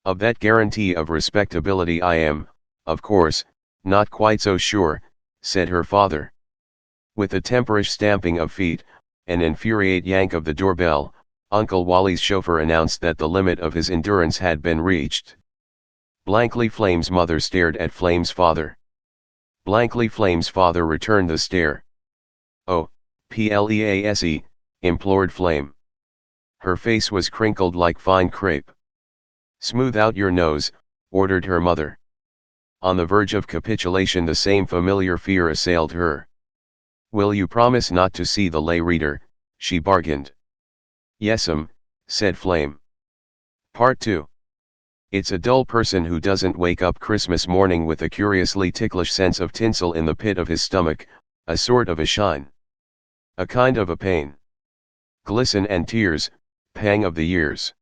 Of that guarantee of respectability I am, of course, not quite so sure, said her father. With a temperish stamping of feet, an infuriate yank of the doorbell, Uncle Wally's chauffeur announced that the limit of his endurance had been reached. Blankly Flame's mother stared at Flame's father. Blankly Flame's father returned the stare. Oh, please, implored Flame. Her face was crinkled like fine crepe. Smooth out your nose, ordered her mother. On the verge of capitulation the same familiar fear assailed her. Will you promise not to see the lay reader? She bargained. Yes'm, said Flame. Part 2. It's a dull person who doesn't wake up Christmas morning with a curiously ticklish sense of tinsel in the pit of his stomach, a sort of a shine. A kind of a pain. Glisten and tears, pang of the years.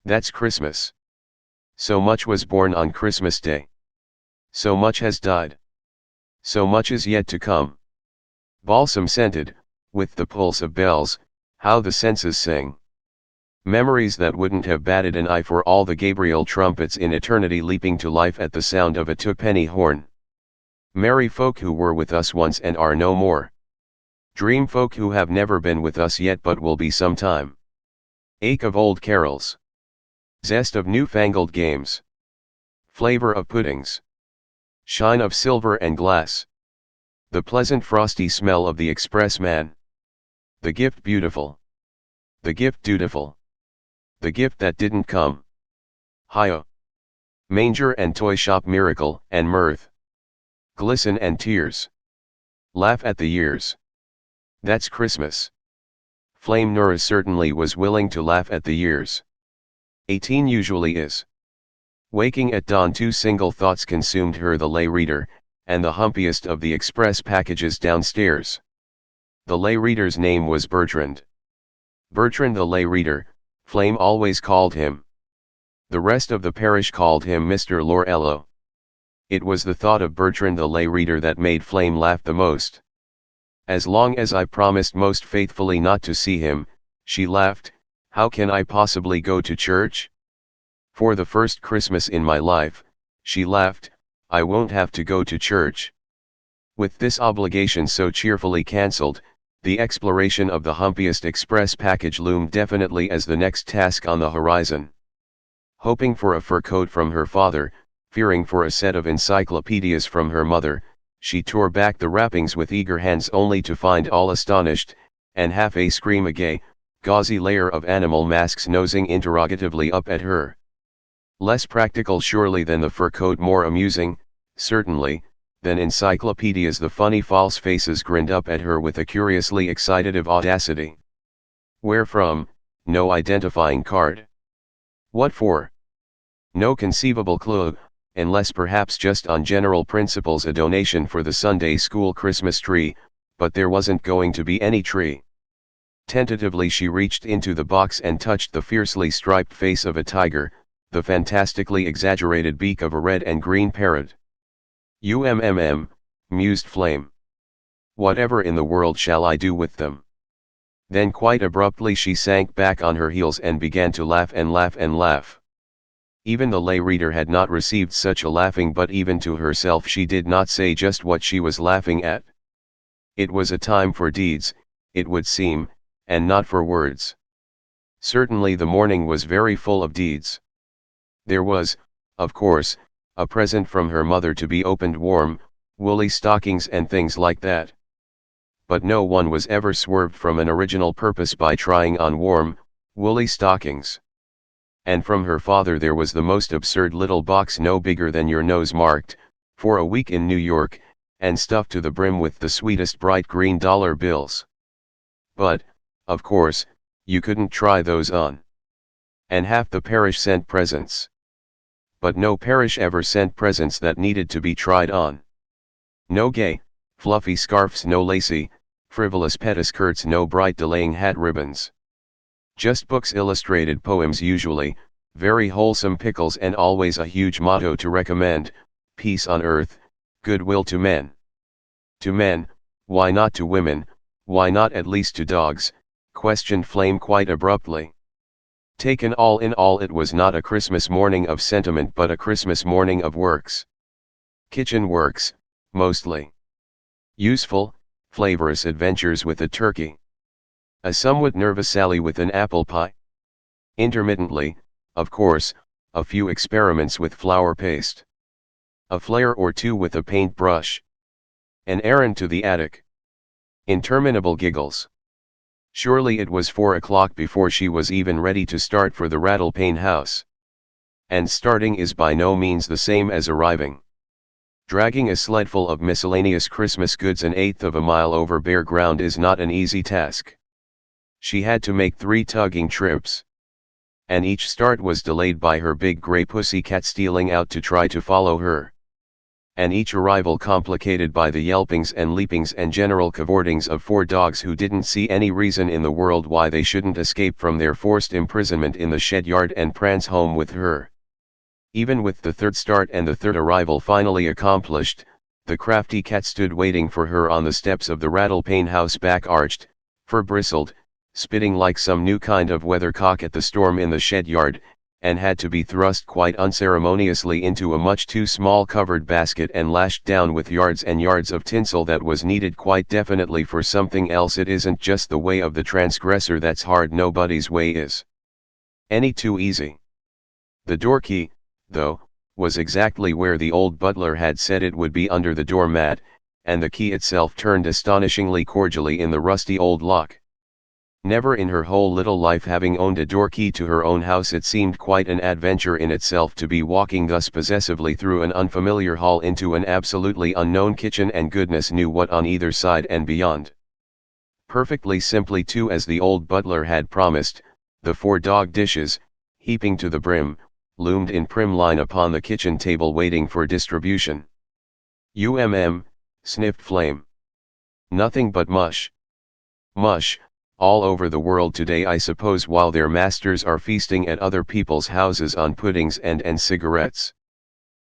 That's Christmas. So much was born on Christmas Day. So much has died. So much is yet to come. Balsam scented, with the pulse of bells, how the senses sing. Memories that wouldn't have batted an eye for all the Gabriel trumpets in eternity leaping to life at the sound of a twopenny horn. Merry folk who were with us once and are no more. Dream folk who have never been with us yet but will be sometime. Ache of old carols. Zest of newfangled games. Flavor of puddings. Shine of silver and glass. The pleasant frosty smell of the expressman. The gift beautiful. The gift dutiful. The gift that didn't come. Hi-oh. Manger and toy shop miracle and mirth. Glisten and tears. Laugh at the years. That's Christmas. Flame Nora certainly was willing to laugh at the years. 18 usually is. Waking at dawn, two single thoughts consumed her: the lay reader, and the humpiest of the express packages downstairs. The lay reader's name was Bertrand. Bertrand the lay reader, Flame always called him. The rest of the parish called him Mr. Laurello. It was the thought of Bertrand the lay reader that made Flame laugh the most. As long as I promised most faithfully not to see him, she laughed, how can I possibly go to church? For the first Christmas in my life, she laughed, I won't have to go to church. With this obligation so cheerfully cancelled, the exploration of the humpiest express package loomed definitely as the next task on the horizon. Hoping for a fur coat from her father, fearing for a set of encyclopedias from her mother, she tore back the wrappings with eager hands only to find all astonished, and half a scream a gay, gauzy layer of animal masks nosing interrogatively up at her. Less practical surely than the fur coat, more amusing, certainly, than encyclopedias. The funny false faces grinned up at her with a curiously excitative audacity. Where from? No identifying card. What for? No conceivable clue, unless perhaps just on general principles a donation for the Sunday school Christmas tree, but there wasn't going to be any tree. Tentatively she reached into the box and touched the fiercely striped face of a tiger, the fantastically exaggerated beak of a red and green parrot. Mused Flame. Whatever in the world shall I do with them? Then quite abruptly she sank back on her heels and began to laugh and laugh and laugh. Even the lay reader had not received such a laughing, but even to herself she did not say just what she was laughing at. It was a time for deeds, it would seem, and not for words. Certainly the morning was very full of deeds. There was, of course, a present from her mother to be opened, warm, woolly stockings and things like that. But no one was ever swerved from an original purpose by trying on warm, woolly stockings. And from her father there was the most absurd little box no bigger than your nose, marked, "For a week in New York," and stuffed to the brim with the sweetest bright green dollar bills. But, of course, you couldn't try those on. And half the parish sent presents. But no parish ever sent presents that needed to be tried on. No gay, fluffy scarfs, no lacy, frivolous pettiskirts, no bright delaying hat ribbons. Just books, illustrated poems usually, very wholesome pickles, and always a huge motto to recommend: peace on earth, goodwill to men. To men, why not to women, why not at least to dogs? Questioned Flame quite abruptly. Taken all in all, it was not a Christmas morning of sentiment but a Christmas morning of works. Kitchen works, mostly. Useful, flavorous adventures with a turkey. A somewhat nervous Sally with an apple pie. Intermittently, of course, a few experiments with flour paste. A flare or two with a paintbrush. An errand to the attic. Interminable giggles. Surely it was 4 o'clock before she was even ready to start for the Rattle-Pane house. And starting is by no means the same as arriving. Dragging a sledful of miscellaneous Christmas goods an eighth of a mile over bare ground is not an easy task. She had to make 3 tugging trips. And each start was delayed by her big gray pussy cat stealing out to try to follow her. And each arrival complicated by the yelpings and leapings and general cavortings of 4 dogs who didn't see any reason in the world why they shouldn't escape from their forced imprisonment in the shed yard and prance home with her. Even with the third start and the third arrival finally accomplished, the crafty cat stood waiting for her on the steps of the Rattle-Pane house, back arched, fur bristled, spitting like some new kind of weathercock at the storm in the shed yard, and had to be thrust quite unceremoniously into a much too small covered basket and lashed down with yards and yards of tinsel that was needed quite definitely for something else. It isn't just the way of the transgressor that's hard, nobody's way is any too easy. The door key, though, was exactly where the old butler had said it would be, under the doormat, and the key itself turned astonishingly cordially in the rusty old lock. Never in her whole little life having owned a door key to her own house, it seemed quite an adventure in itself to be walking thus possessively through an unfamiliar hall into an absolutely unknown kitchen, and goodness knew what on either side and beyond. Perfectly simply too, as the old butler had promised, the 4 dog dishes, heaping to the brim, loomed in prim line upon the kitchen table waiting for distribution. Sniffed Flame. Nothing but mush. Mush, all over the world today, I suppose, while their masters are feasting at other people's houses on puddings and cigarettes.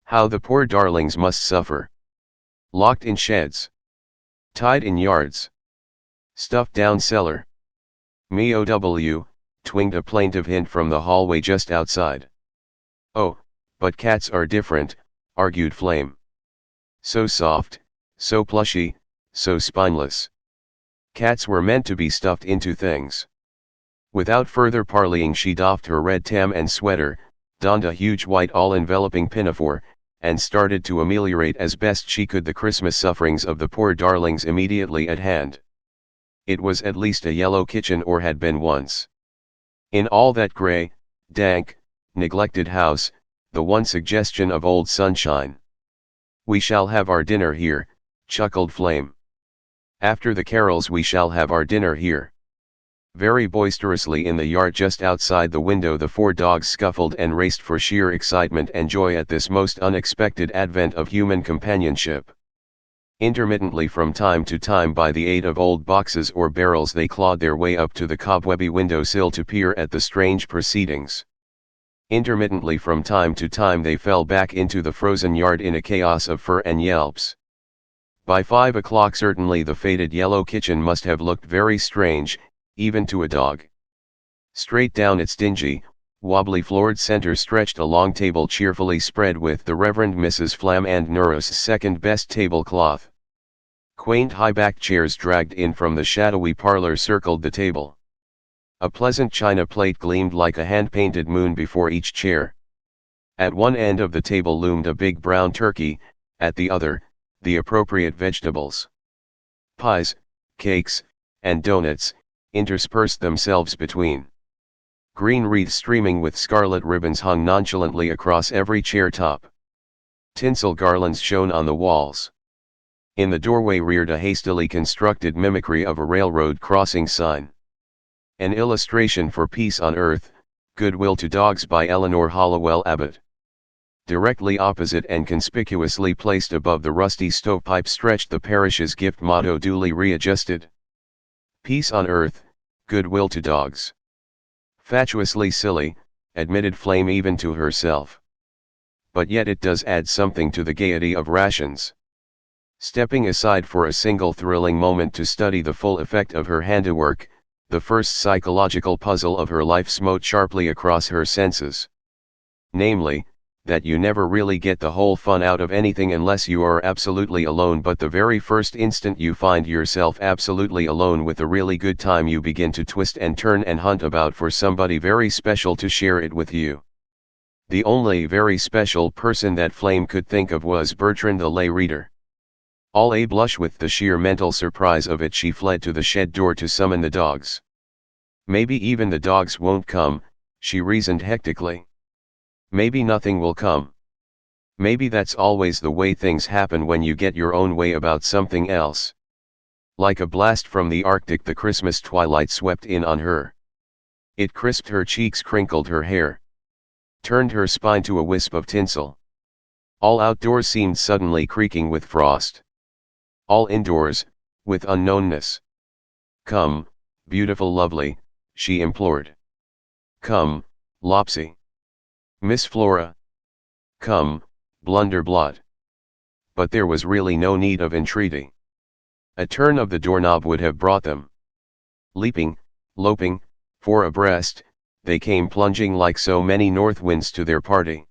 How the poor darlings must suffer. Locked in sheds. Tied in yards. Stuffed down cellar. Meow, twinged a plaintive hint from the hallway just outside. Oh, but cats are different, argued Flame. So soft, so plushy, so spineless. Cats were meant to be stuffed into things. Without further parleying, she doffed her red tam and sweater, donned a huge white all-enveloping pinafore, and started to ameliorate as best she could the Christmas sufferings of the poor darlings immediately at hand. It was at least a yellow kitchen, or had been once. In all that grey, dank, neglected house, the one suggestion of old sunshine. We shall have our dinner here, chuckled Flame. After the carols we shall have our dinner here. Very boisterously in the yard just outside the window the 4 dogs scuffled and raced for sheer excitement and joy at this most unexpected advent of human companionship. Intermittently from time to time, by the aid of old boxes or barrels, they clawed their way up to the cobwebby window sill to peer at the strange proceedings. Intermittently from time to time they fell back into the frozen yard in a chaos of fur and yelps. By 5 o'clock certainly the faded yellow kitchen must have looked very strange, even to a dog. Straight down its dingy, wobbly floored center stretched a long table cheerfully spread with the Reverend Mrs. Flam and Nora's second-best tablecloth. Quaint high-backed chairs dragged in from the shadowy parlor circled the table. A pleasant china plate gleamed like a hand-painted moon before each chair. At one end of the table loomed a big brown turkey, at the other, the appropriate vegetables. Pies, cakes, and donuts interspersed themselves between. Green wreaths streaming with scarlet ribbons hung nonchalantly across every chair top. Tinsel garlands shone on the walls. In the doorway reared a hastily constructed mimicry of a railroad crossing sign. An illustration for Peace on Earth, Goodwill to Dogs by Eleanor Hollowell Abbott. Directly opposite and conspicuously placed above the rusty stovepipe stretched the parish's gift motto, duly readjusted. Peace on Earth, Goodwill to Dogs. Fatuously silly, admitted Flame even to herself. But yet it does add something to the gaiety of rations. Stepping aside for a single thrilling moment to study the full effect of her handiwork, the first psychological puzzle of her life smote sharply across her senses. Namely, that you never really get the whole fun out of anything unless you are absolutely alone, but the very first instant you find yourself absolutely alone with a really good time, you begin to twist and turn and hunt about for somebody very special to share it with you. The only very special person that Flame could think of was Bertrand the lay reader. All a blush with the sheer mental surprise of it, she fled to the shed door to summon the dogs. Maybe even the dogs won't come, she reasoned hectically. Maybe nothing will come. Maybe that's always the way things happen when you get your own way about something else. Like a blast from the Arctic, the Christmas twilight swept in on her. It crisped her cheeks, crinkled her hair, turned her spine to a wisp of tinsel. All outdoors seemed suddenly creaking with frost. All indoors, with unknownness. Come, beautiful lovely, she implored. Come, Lopsy. Miss Flora. Come, Blunderblot. But there was really no need of entreaty. A turn of the doorknob would have brought them. Leaping, loping, four abreast, they came plunging like so many north winds to their party.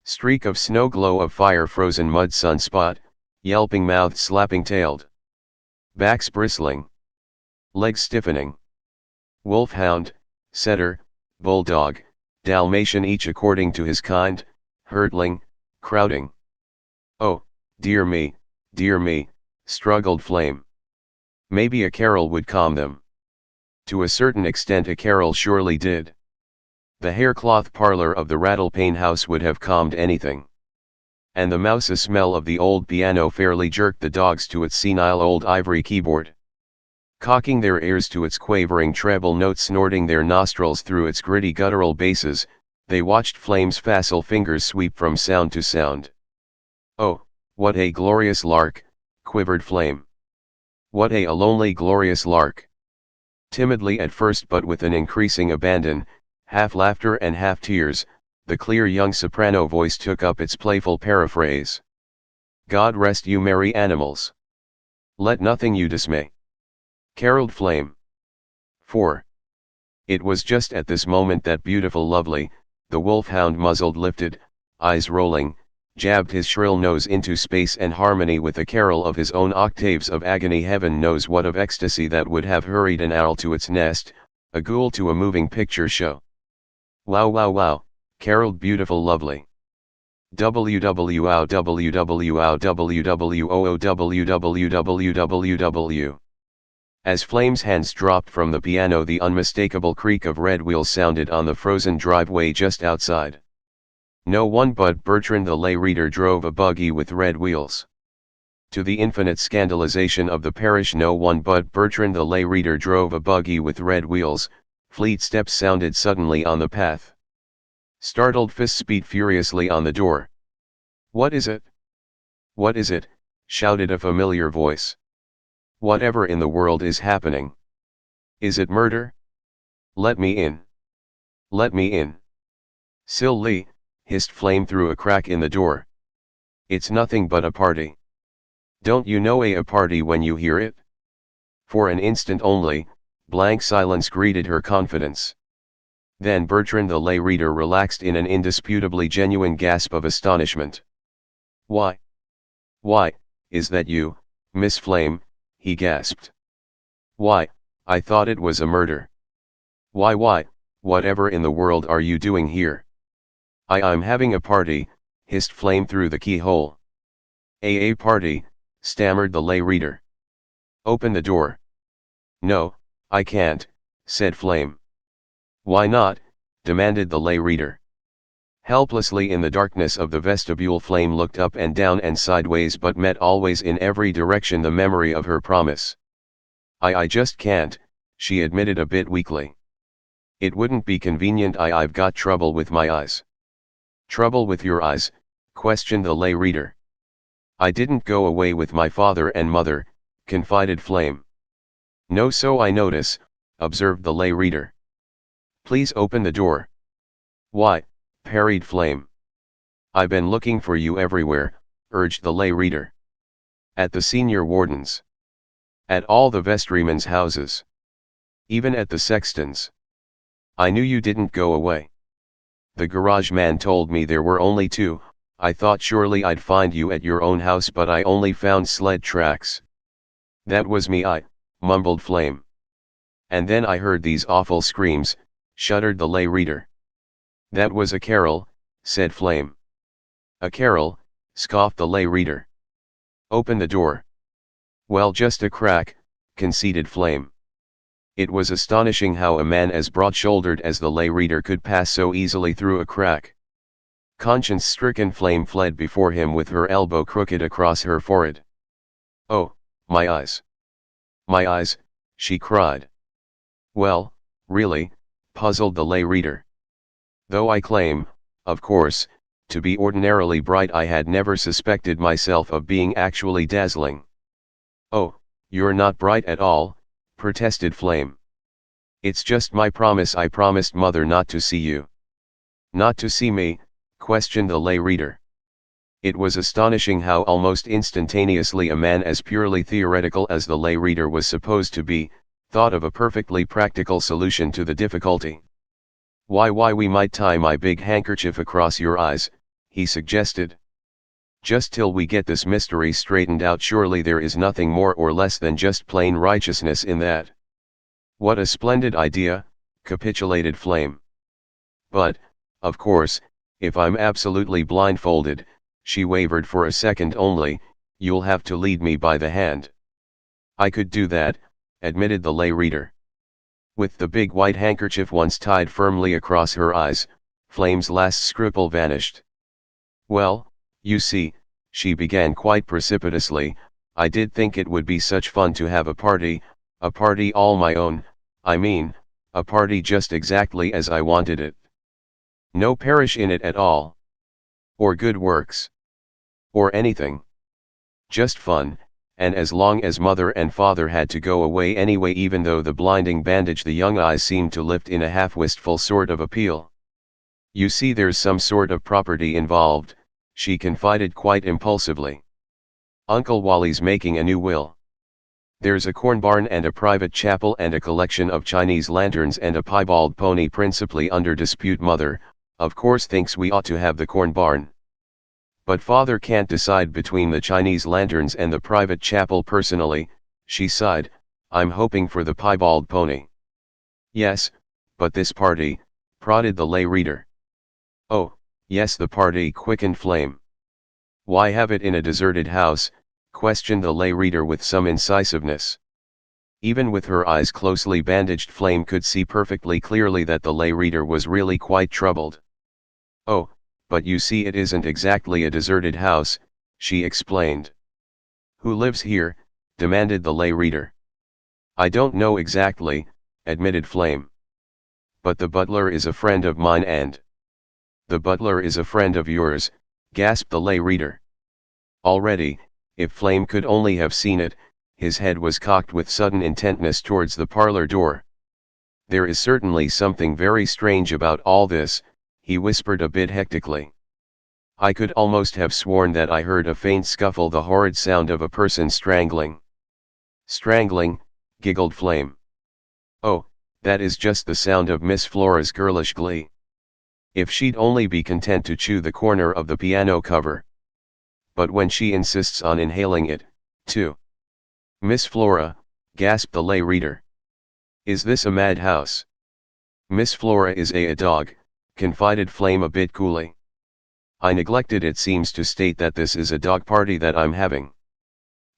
Streak of snow, glow of fire, frozen mud, sunspot, yelping mouth, slapping tailed. Backs bristling. Legs stiffening. Wolfhound, setter, bulldog, Dalmatian, each according to his kind, hurtling, crowding. Oh, dear me, struggled Flame. Maybe a carol would calm them. To a certain extent a carol surely did. The haircloth parlor of the Rattle-Pane house would have calmed anything. And the mouse smell of the old piano fairly jerked the dogs to its senile old ivory keyboard. Cocking their ears to its quavering treble notes, snorting their nostrils through its gritty guttural basses, they watched Flame's facile fingers sweep from sound to sound. Oh, what a glorious lark, quivered Flame. What a lonely glorious lark. Timidly at first, but with an increasing abandon, half laughter and half tears, the clear young soprano voice took up its playful paraphrase. God rest you merry animals. Let nothing you dismay. Caroled Flame. 4. It was just at this moment that beautiful Lovely, the wolfhound, muzzled lifted, eyes rolling, jabbed his shrill nose into space and harmony with a carol of his own octaves of agony. Heaven knows what of ecstasy that would have hurried an owl to its nest, a ghoul to a moving picture show. Wow wow wow, caroled beautiful Lovely. www. As Flame's hands dropped from the piano, the unmistakable creak of red wheels sounded on the frozen driveway just outside. No one but Bertrand the lay reader drove a buggy with red wheels. To the infinite scandalization of the parish, no one but Bertrand the lay reader drove a buggy with red wheels. Fleet steps sounded suddenly on the path. Startled fists beat furiously on the door. What is it? What is it? Shouted a familiar voice. Whatever in the world is happening? Is it murder? Let me in. Let me in. Silly, hissed Flame through a crack in the door. It's nothing but a party. Don't you know a party when you hear it? For an instant only, blank silence greeted her confidence. Then Bertrand the lay reader relaxed in an indisputably genuine gasp of astonishment. Why, is that you, Miss Flame? He gasped. Why, I thought it was a murder. Why, whatever in the world are you doing here? I'm having a party, hissed Flame through the keyhole. A party, stammered the lay reader. Open the door. No, I can't, said Flame. Why not? Demanded the lay reader. Helplessly in the darkness of the vestibule, Flame looked up and down and sideways, but met always in every direction the memory of her promise. I just can't, she admitted a bit weakly. It wouldn't be convenient. I've got trouble with my eyes. Trouble with your eyes? Questioned the lay reader. I didn't go away with my father and mother, confided Flame. No, so I notice, observed the lay reader. Please open the door. Why, parried Flame. I've been looking for you everywhere, urged the lay reader. At the senior warden's. At all the vestrymen's houses. Even at the sexton's. I knew you didn't go away. The garage man told me there were only two. I thought surely I'd find you at your own house, but I only found sled tracks. That was me, mumbled Flame. And then I heard these awful screams, shuddered the lay reader. That was a carol, said Flame. A carol, scoffed the lay reader. Open the door. Well, just a crack, conceded Flame. It was astonishing how a man as broad-shouldered as the lay reader could pass so easily through a crack. Conscience-stricken Flame fled before him with her elbow crooked across her forehead. Oh, my eyes! My eyes, she cried. Well, really, puzzled the lay reader. Though I claim, of course, to be ordinarily bright, I had never suspected myself of being actually dazzling. Oh, you're not bright at all, protested Flame. It's just my promise. I promised Mother not to see you. Not to see me, questioned the lay reader. It was astonishing how almost instantaneously a man as purely theoretical as the lay reader was supposed to be, thought of a perfectly practical solution to the difficulty. Why we might tie my big handkerchief across your eyes, he suggested. Just till we get this mystery straightened out, surely there is nothing more or less than just plain righteousness in that. What a splendid idea, capitulated Flame. But, of course, if I'm absolutely blindfolded, she wavered for a second only, you'll have to lead me by the hand. I could do that, admitted the lay reader. With the big white handkerchief once tied firmly across her eyes, Flame's last scruple vanished. Well, you see, she began quite precipitously, I did think it would be such fun to have a party all my own, I mean, a party just exactly as I wanted it. No parish in it at all. Or good works. Or anything. Just fun, and as long as mother and father had to go away anyway, even though the blinding bandage the young eyes seemed to lift in a half-wistful sort of appeal. You see, there's some sort of property involved, she confided quite impulsively. Uncle Wally's making a new will. There's a corn barn and a private chapel and a collection of Chinese lanterns and a piebald pony principally under dispute. Mother, of course, thinks we ought to have the corn barn. But father can't decide between the Chinese lanterns and the private chapel. Personally, she sighed, I'm hoping for the piebald pony. Yes, but this party, prodded the lay reader. Oh, yes, the party, quickened Flame. Why have it in a deserted house? Questioned the lay reader with some incisiveness. Even with her eyes closely bandaged, Flame could see perfectly clearly that the lay reader was really quite troubled. Oh, but you see, it isn't exactly a deserted house, she explained. Who lives here? Demanded the lay reader. I don't know exactly, admitted Flame. But the butler is a friend of mine and... The butler is a friend of yours, gasped the lay reader. Already, if Flame could only have seen it, his head was cocked with sudden intentness towards the parlor door. There is certainly something very strange about all this, he whispered a bit hectically. I could almost have sworn that I heard a faint scuffle, the horrid sound of a person strangling. Strangling, giggled Flame. Oh, that is just the sound of Miss Flora's girlish glee. If she'd only be content to chew the corner of the piano cover. But when she insists on inhaling it, too. Miss Flora, gasped the lay reader. Is this a madhouse? Miss Flora is a dog, confided Flame a bit coolly. I neglected, it seems, to state that this is a dog party that I'm having.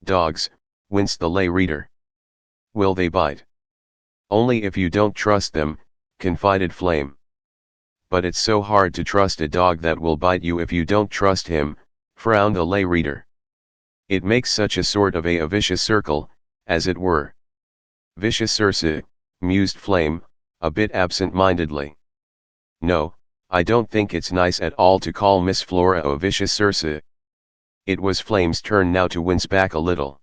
Dogs, winced the lay reader. Will they bite? Only if you don't trust them, confided Flame. But it's so hard to trust a dog that will bite you if you don't trust him, frowned the lay reader. It makes such a sort of a vicious circle, as it were. Vicious circe, mused Flame, a bit absent-mindedly. No, I don't think it's nice at all to call Miss Flora a vicious circe. It was Flame's turn now to wince back a little.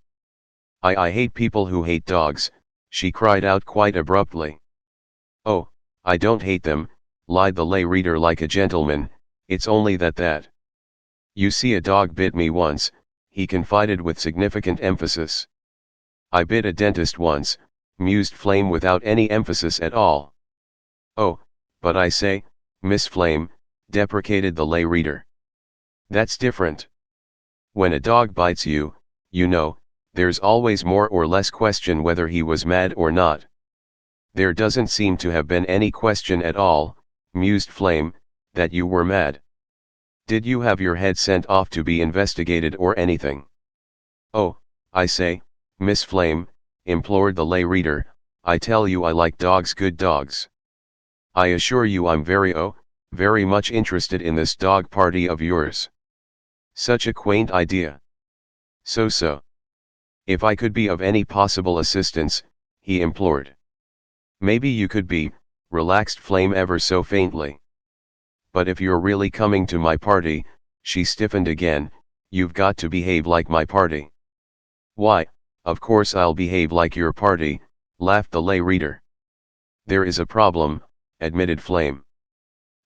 I hate people who hate dogs, she cried out quite abruptly. Oh, I don't hate them, lied the lay reader like a gentleman, it's only that. You see, a dog bit me once, he confided with significant emphasis. I bit a dentist once, mused Flame without any emphasis at all. Oh, but I say, Miss Flame, deprecated the lay reader. That's different. When a dog bites you, you know, there's always more or less question whether he was mad or not. There doesn't seem to have been any question at all, mused Flame, that you were mad. Did you have your head sent off to be investigated or anything? Oh, I say, Miss Flame, implored the lay reader, I tell you I like dogs, good dogs. I assure you I'm very much interested in this dog party of yours. Such a quaint idea. So. If I could be of any possible assistance, he implored. Maybe you could be, relaxed Flame ever so faintly. But if you're really coming to my party, she stiffened again, you've got to behave like my party. Why, of course I'll behave like your party, laughed the lay reader. There is a problem, admitted Flame.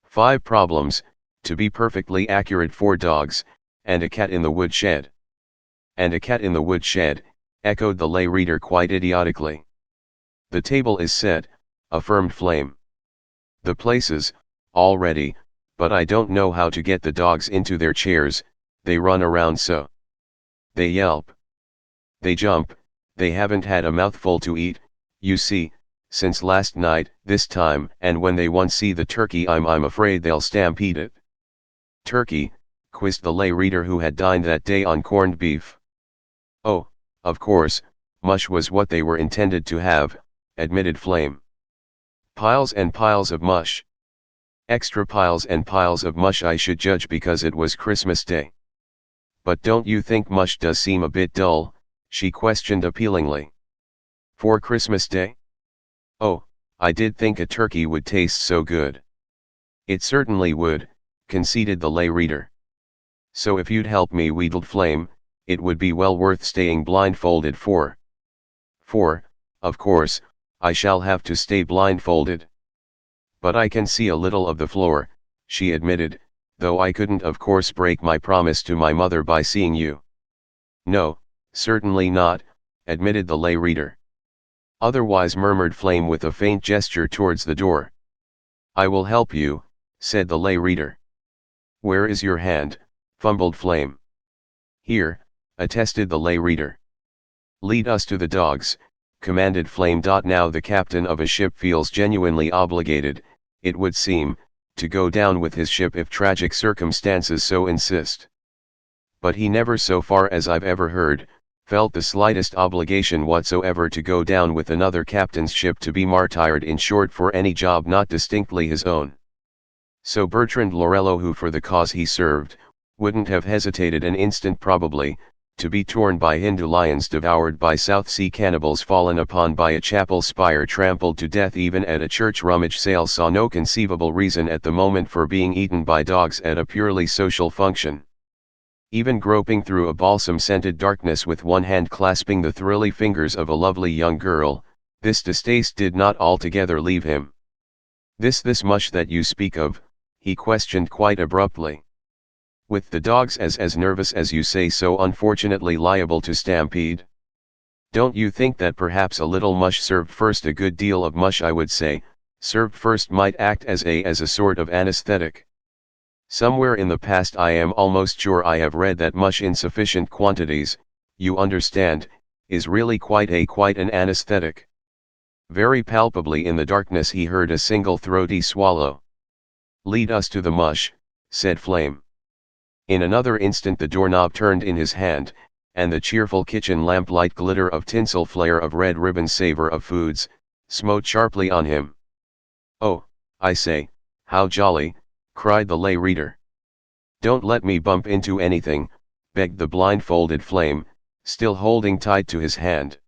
5 problems, to be perfectly accurate 4 dogs, and a cat in the woodshed. And a cat in the woodshed, echoed the lay reader quite idiotically. The table is set, affirmed Flame. The places, all ready, but I don't know how to get the dogs into their chairs, they run around so. They yelp. They jump, they haven't had a mouthful to eat, you see, since last night, this time, and when they once see the turkey I'm afraid they'll stampede it. Turkey, quizzed the lay reader who had dined that day on corned beef. Oh, of course, mush was what they were intended to have, admitted Flame. Piles and piles of mush. Extra piles and piles of mush I should judge because it was Christmas Day. But don't you think mush does seem a bit dull, she questioned appealingly. For Christmas Day? Oh, I did think a turkey would taste so good. It certainly would, conceded the lay reader. So if you'd help me, wheedled Flame, it would be well worth staying blindfolded for. For, of course, I shall have to stay blindfolded. But I can see a little of the floor, she admitted, though I couldn't of course break my promise to my mother by seeing you. No, certainly not, admitted the lay reader. Otherwise, murmured Flame with a faint gesture towards the door. I will help you, said the lay reader. Where is your hand? Fumbled Flame. Here, attested the lay reader. Lead us to the dogs, commanded Flame. Now the captain of a ship feels genuinely obligated, it would seem, to go down with his ship if tragic circumstances so insist. But he never, so far as I've ever heard, felt the slightest obligation whatsoever to go down with another captain's ship to be martyred, in short, for any job not distinctly his own. So Bertrand Laurello, who for the cause he served, wouldn't have hesitated an instant probably, to be torn by Hindu lions, devoured by South Sea cannibals, fallen upon by a chapel spire, trampled to death even at a church rummage sale, saw no conceivable reason at the moment for being eaten by dogs at a purely social function. Even groping through a balsam-scented darkness with one hand clasping the thrilly fingers of a lovely young girl, this distaste did not altogether leave him. This mush that you speak of, he questioned quite abruptly. With the dogs as nervous as you say, so unfortunately liable to stampede? Don't you think that perhaps a little mush served first, a good deal of mush I would say, served first, might act as a sort of anesthetic? Somewhere in the past I am almost sure I have read that mush in sufficient quantities, you understand, is really quite an anesthetic. Very palpably in the darkness he heard a single throaty swallow. Lead us to the mush, said Flame. In another instant the doorknob turned in his hand, and the cheerful kitchen lamplight glitter of tinsel, flare of red ribbon, savor of foods, smote sharply on him. Oh, I say, how jolly, cried the lay reader. Don't let me bump into anything, begged the blindfolded Flame, still holding tight to his hand.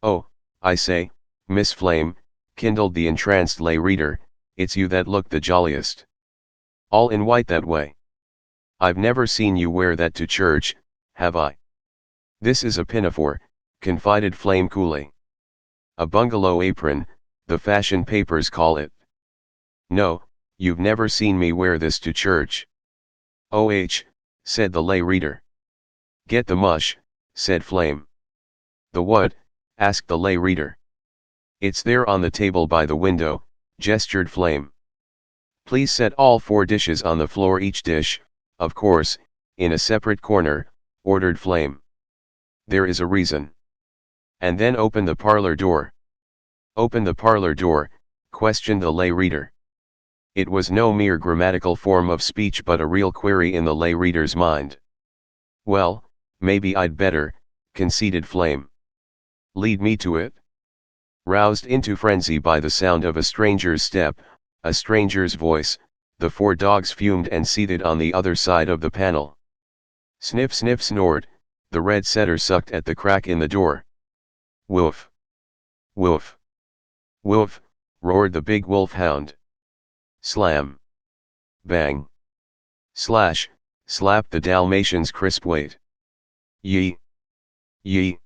Oh, I say, Miss Flame, kindled the entranced lay reader, it's you that look the jolliest. All in white that way. I've never seen you wear that to church, have I? This is a pinafore, confided Flame coolly. A bungalow apron, the fashion papers call it. No, you've never seen me wear this to church. Oh, said the lay reader. Get the mush, said Flame. The what? Asked the lay reader. It's there on the table by the window, gestured Flame. Please set all 4 dishes on the floor, each dish, of course, in a separate corner, ordered Flame. There is a reason. And then open the parlor door. Open the parlor door, questioned the lay reader. It was no mere grammatical form of speech but a real query in the lay reader's mind. Well, maybe I'd better, conceded Flame. Lead me to it. Roused into frenzy by the sound of a stranger's step, a stranger's voice, the 4 dogs fumed and seethed on the other side of the panel. Sniff, sniff, snored, the red setter sucked at the crack in the door. Woof! Woof! Woof! Roared the big wolfhound. Slam! Bang! Slash! Slapped the Dalmatian's crisp weight. Yee! Yee!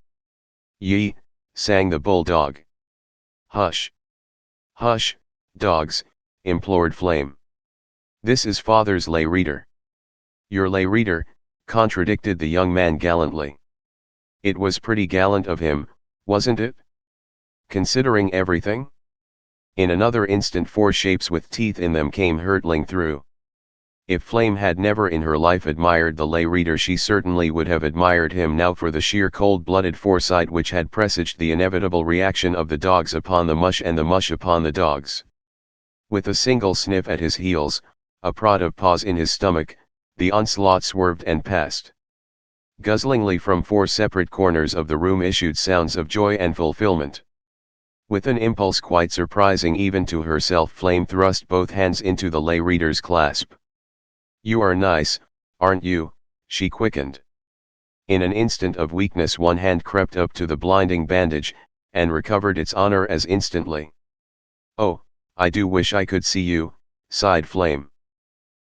Yee! Sang the bulldog. Hush! Hush, dogs, implored Flame. This is father's lay reader. Your lay reader, contradicted the young man gallantly. It was pretty gallant of him, wasn't it? Considering everything? In another instant 4 shapes with teeth in them came hurtling through. If Flame had never in her life admired the lay reader, she certainly would have admired him now for the sheer cold-blooded foresight which had presaged the inevitable reaction of the dogs upon the mush and the mush upon the dogs. With a single sniff at his heels, a prod of paws in his stomach, the onslaught swerved and passed. Guzzlingly from 4 separate corners of the room issued sounds of joy and fulfillment. With an impulse quite surprising even to herself, Flame thrust both hands into the lay reader's clasp. "You are nice, aren't you?" she quickened. In an instant of weakness one hand crept up to the blinding bandage, and recovered its honor as instantly. "Oh, I do wish I could see you," sighed Flame.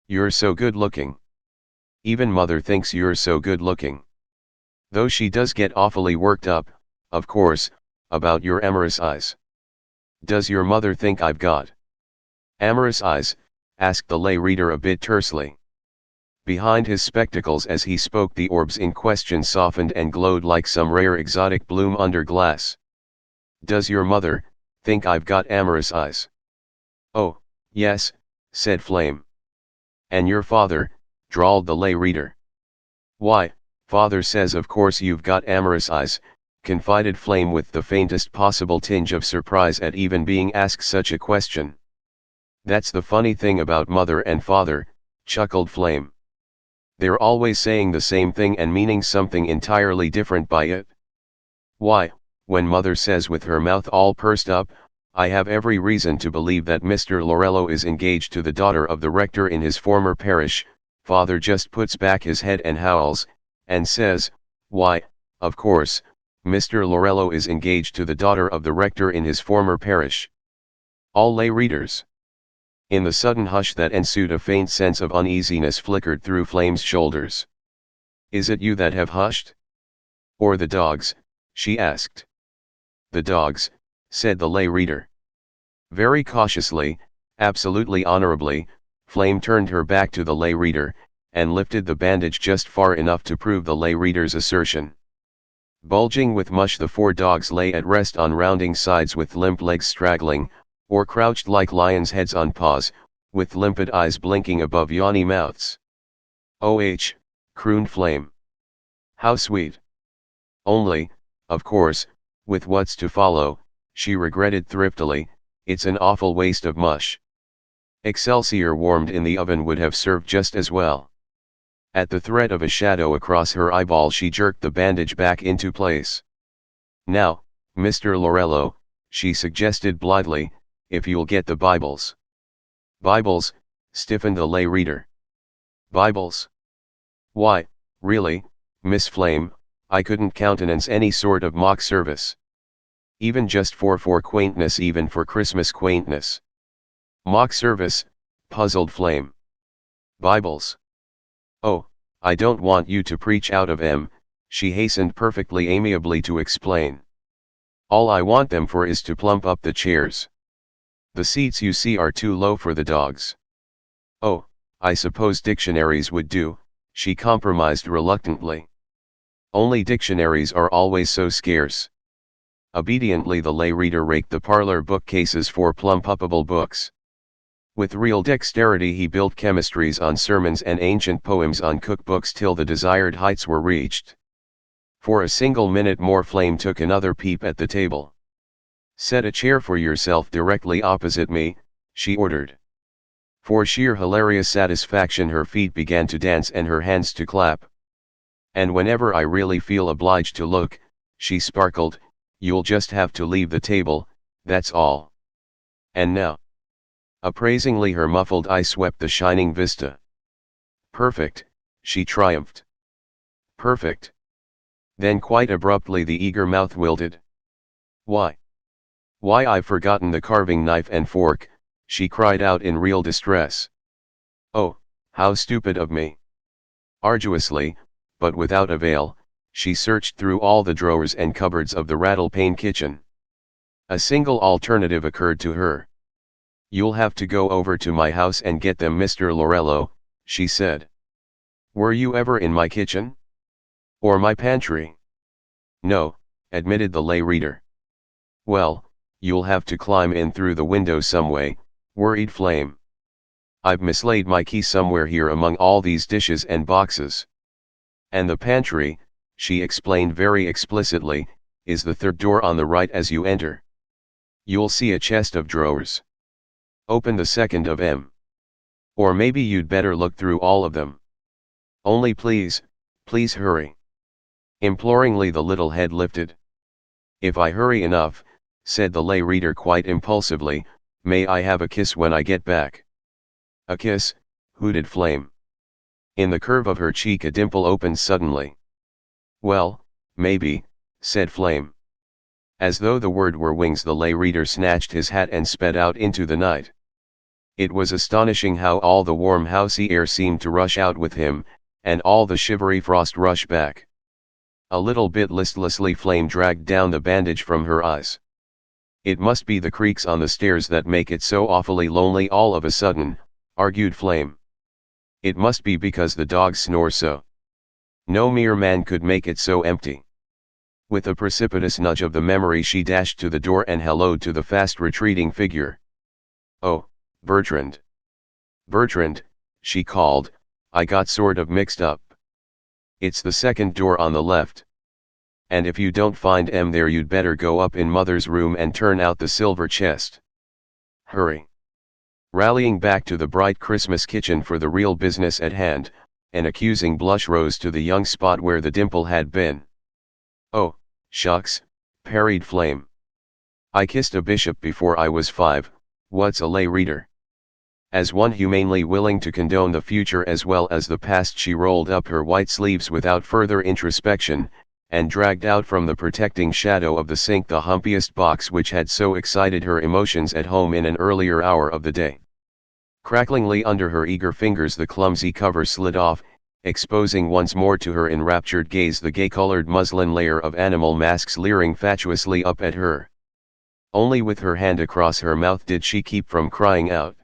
"You're so good looking. Even mother thinks you're so good looking. Though she does get awfully worked up, of course, about your amorous eyes." "Does your mother think I've got amorous eyes?" asked the lay reader a bit tersely. Behind his spectacles as he spoke the orbs in question softened and glowed like some rare exotic bloom under glass. "Does your mother think I've got amorous eyes?" "Oh, yes," said Flame. "And your father?" drawled the lay reader. "Why, father says of course you've got amorous eyes," confided Flame with the faintest possible tinge of surprise at even being asked such a question. "That's the funny thing about mother and father," chuckled Flame. "They're always saying the same thing and meaning something entirely different by it. Why, when mother says with her mouth all pursed up, 'I have every reason to believe that Mr. Laurello is engaged to the daughter of the rector in his former parish,' father just puts back his head and howls, and says, 'Why, of course, Mr. Laurello is engaged to the daughter of the rector in his former parish.'" All lay readers. In the sudden hush that ensued a faint sense of uneasiness flickered through Flame's shoulders. "Is it you that have hushed? Or the dogs?" she asked. "The dogs," said the lay reader. Very cautiously, absolutely honorably, Flame turned her back to the lay reader, and lifted the bandage just far enough to prove the lay reader's assertion. Bulging with mush, the 4 dogs lay at rest on rounding sides with limp legs straggling, or crouched like lions' heads on paws, with limpid eyes blinking above yawny mouths. "Oh, crooned Flame. "How sweet. Only, of course, with what's to follow," she regretted thriftily, "it's an awful waste of mush. Excelsior warmed in the oven would have served just as well." At the threat of a shadow across her eyeball she jerked the bandage back into place. "Now, Mr. Laurello," she suggested blithely, "if you'll get the Bibles." "Bibles?" stiffened the lay reader. "Bibles? Why, really, Miss Flame, I couldn't countenance any sort of mock service. Even just for quaintness, even for Christmas quaintness." "Mock service?" puzzled Flame. "Bibles? Oh, I don't want you to preach out of 'em," she hastened perfectly amiably to explain. "All I want them for is to plump up the chairs. The seats you see are too low for the dogs." "Oh, I suppose dictionaries would do," she compromised reluctantly. "Only dictionaries are always so scarce." Obediently the lay reader raked the parlor bookcases for plump-upable books. With real dexterity he built chemistries on sermons and ancient poems on cookbooks till the desired heights were reached. For a single minute more Flame took another peep at the table. "Set a chair for yourself directly opposite me," she ordered. For sheer hilarious satisfaction her feet began to dance and her hands to clap. "And whenever I really feel obliged to look," she sparkled, "you'll just have to leave the table, that's all. And now." Appraisingly her muffled eye swept the shining vista. "Perfect," she triumphed. "Perfect." Then quite abruptly the eager mouth wilted. "Why? Why, I've forgotten the carving knife and fork," she cried out in real distress. "Oh, how stupid of me." Arduously, but without avail, she searched through all the drawers and cupboards of the rattle-pane kitchen. A single alternative occurred to her. "You'll have to go over to my house and get them, Mr. Laurello," she said. "Were you ever in my kitchen? Or my pantry?" "No," admitted the lay reader. "Well, you'll have to climb in through the window some way," worried Flame. "I've mislaid my key somewhere here among all these dishes and boxes. And the pantry," she explained very explicitly, "is the third door on the right as you enter. You'll see a chest of drawers. Open the second of 'em. Or maybe you'd better look through all of them. Only please, please hurry." Imploringly the little head lifted. "If I hurry enough," said the lay reader quite impulsively, "may I have a kiss when I get back?" "A kiss?" hooted Flame. In the curve of her cheek a dimple opened suddenly. "Well, maybe," said Flame. As though the word were wings, the lay reader snatched his hat and sped out into the night. It was astonishing how all the warm housey air seemed to rush out with him, and all the shivery frost rush back. A little bit listlessly Flame dragged down the bandage from her eyes. "It must be the creaks on the stairs that make it so awfully lonely all of a sudden," argued Flame. "It must be because the dogs snore so. No mere man could make it so empty." With a precipitous nudge of the memory she dashed to the door and helloed to the fast retreating figure. "Oh, Bertrand. Bertrand," she called, "I got sort of mixed up. It's the second door on the left. And if you don't find 'em there you'd better go up in Mother's room and turn out the silver chest. Hurry." Rallying back to the bright Christmas kitchen for the real business at hand, an accusing blush rose to the young spot where the dimple had been. "Oh, shucks," parried Flame. "I kissed a bishop before I was 5, what's a lay reader?" As one humanely willing to condone the future as well as the past, she rolled up her white sleeves without further introspection, and dragged out from the protecting shadow of the sink the humpiest box which had so excited her emotions at home in an earlier hour of the day. Cracklingly under her eager fingers the clumsy cover slid off, exposing once more to her enraptured gaze the gay-colored muslin layer of animal masks leering fatuously up at her. Only with her hand across her mouth did she keep from crying out.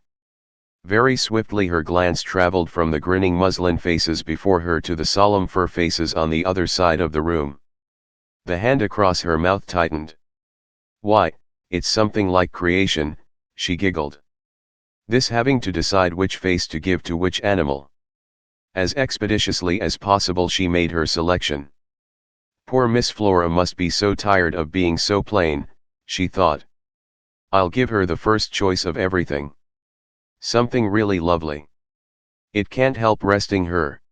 Very swiftly her glance traveled from the grinning muslin faces before her to the solemn fur faces on the other side of the room. The hand across her mouth tightened. "Why, it's something like creation," she giggled. "This having to decide which face to give to which animal." As expeditiously as possible she made her selection. "Poor Miss Flora must be so tired of being so plain," she thought. "I'll give her the first choice of everything. Something really lovely. It can't help resting her."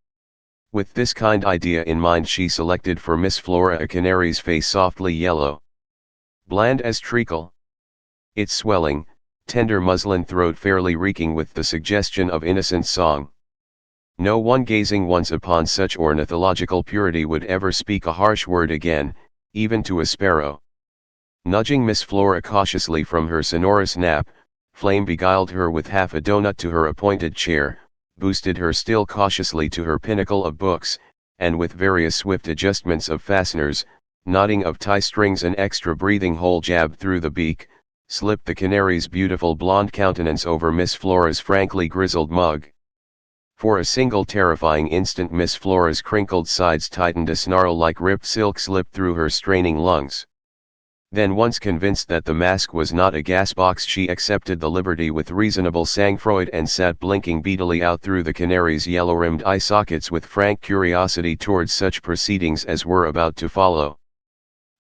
With this kind idea in mind she selected for Miss Flora a canary's face softly yellow, bland as treacle, its swelling, tender muslin throat fairly reeking with the suggestion of innocent song. No one gazing once upon such ornithological purity would ever speak a harsh word again, even to a sparrow. Nudging Miss Flora cautiously from her sonorous nap, Flame beguiled her with half a doughnut to her appointed chair, boosted her still cautiously to her pinnacle of books, and with various swift adjustments of fasteners, knotting of tie strings and extra breathing hole jabbed through the beak, slipped the canary's beautiful blonde countenance over Miss Flora's frankly grizzled mug. For a single terrifying instant Miss Flora's crinkled sides tightened, a snarl like ripped silk slipped through her straining lungs. Then, once convinced that the mask was not a gas box, she accepted the liberty with reasonable sang-froid and sat blinking beadily out through the canary's yellow-rimmed eye sockets with frank curiosity towards such proceedings as were about to follow.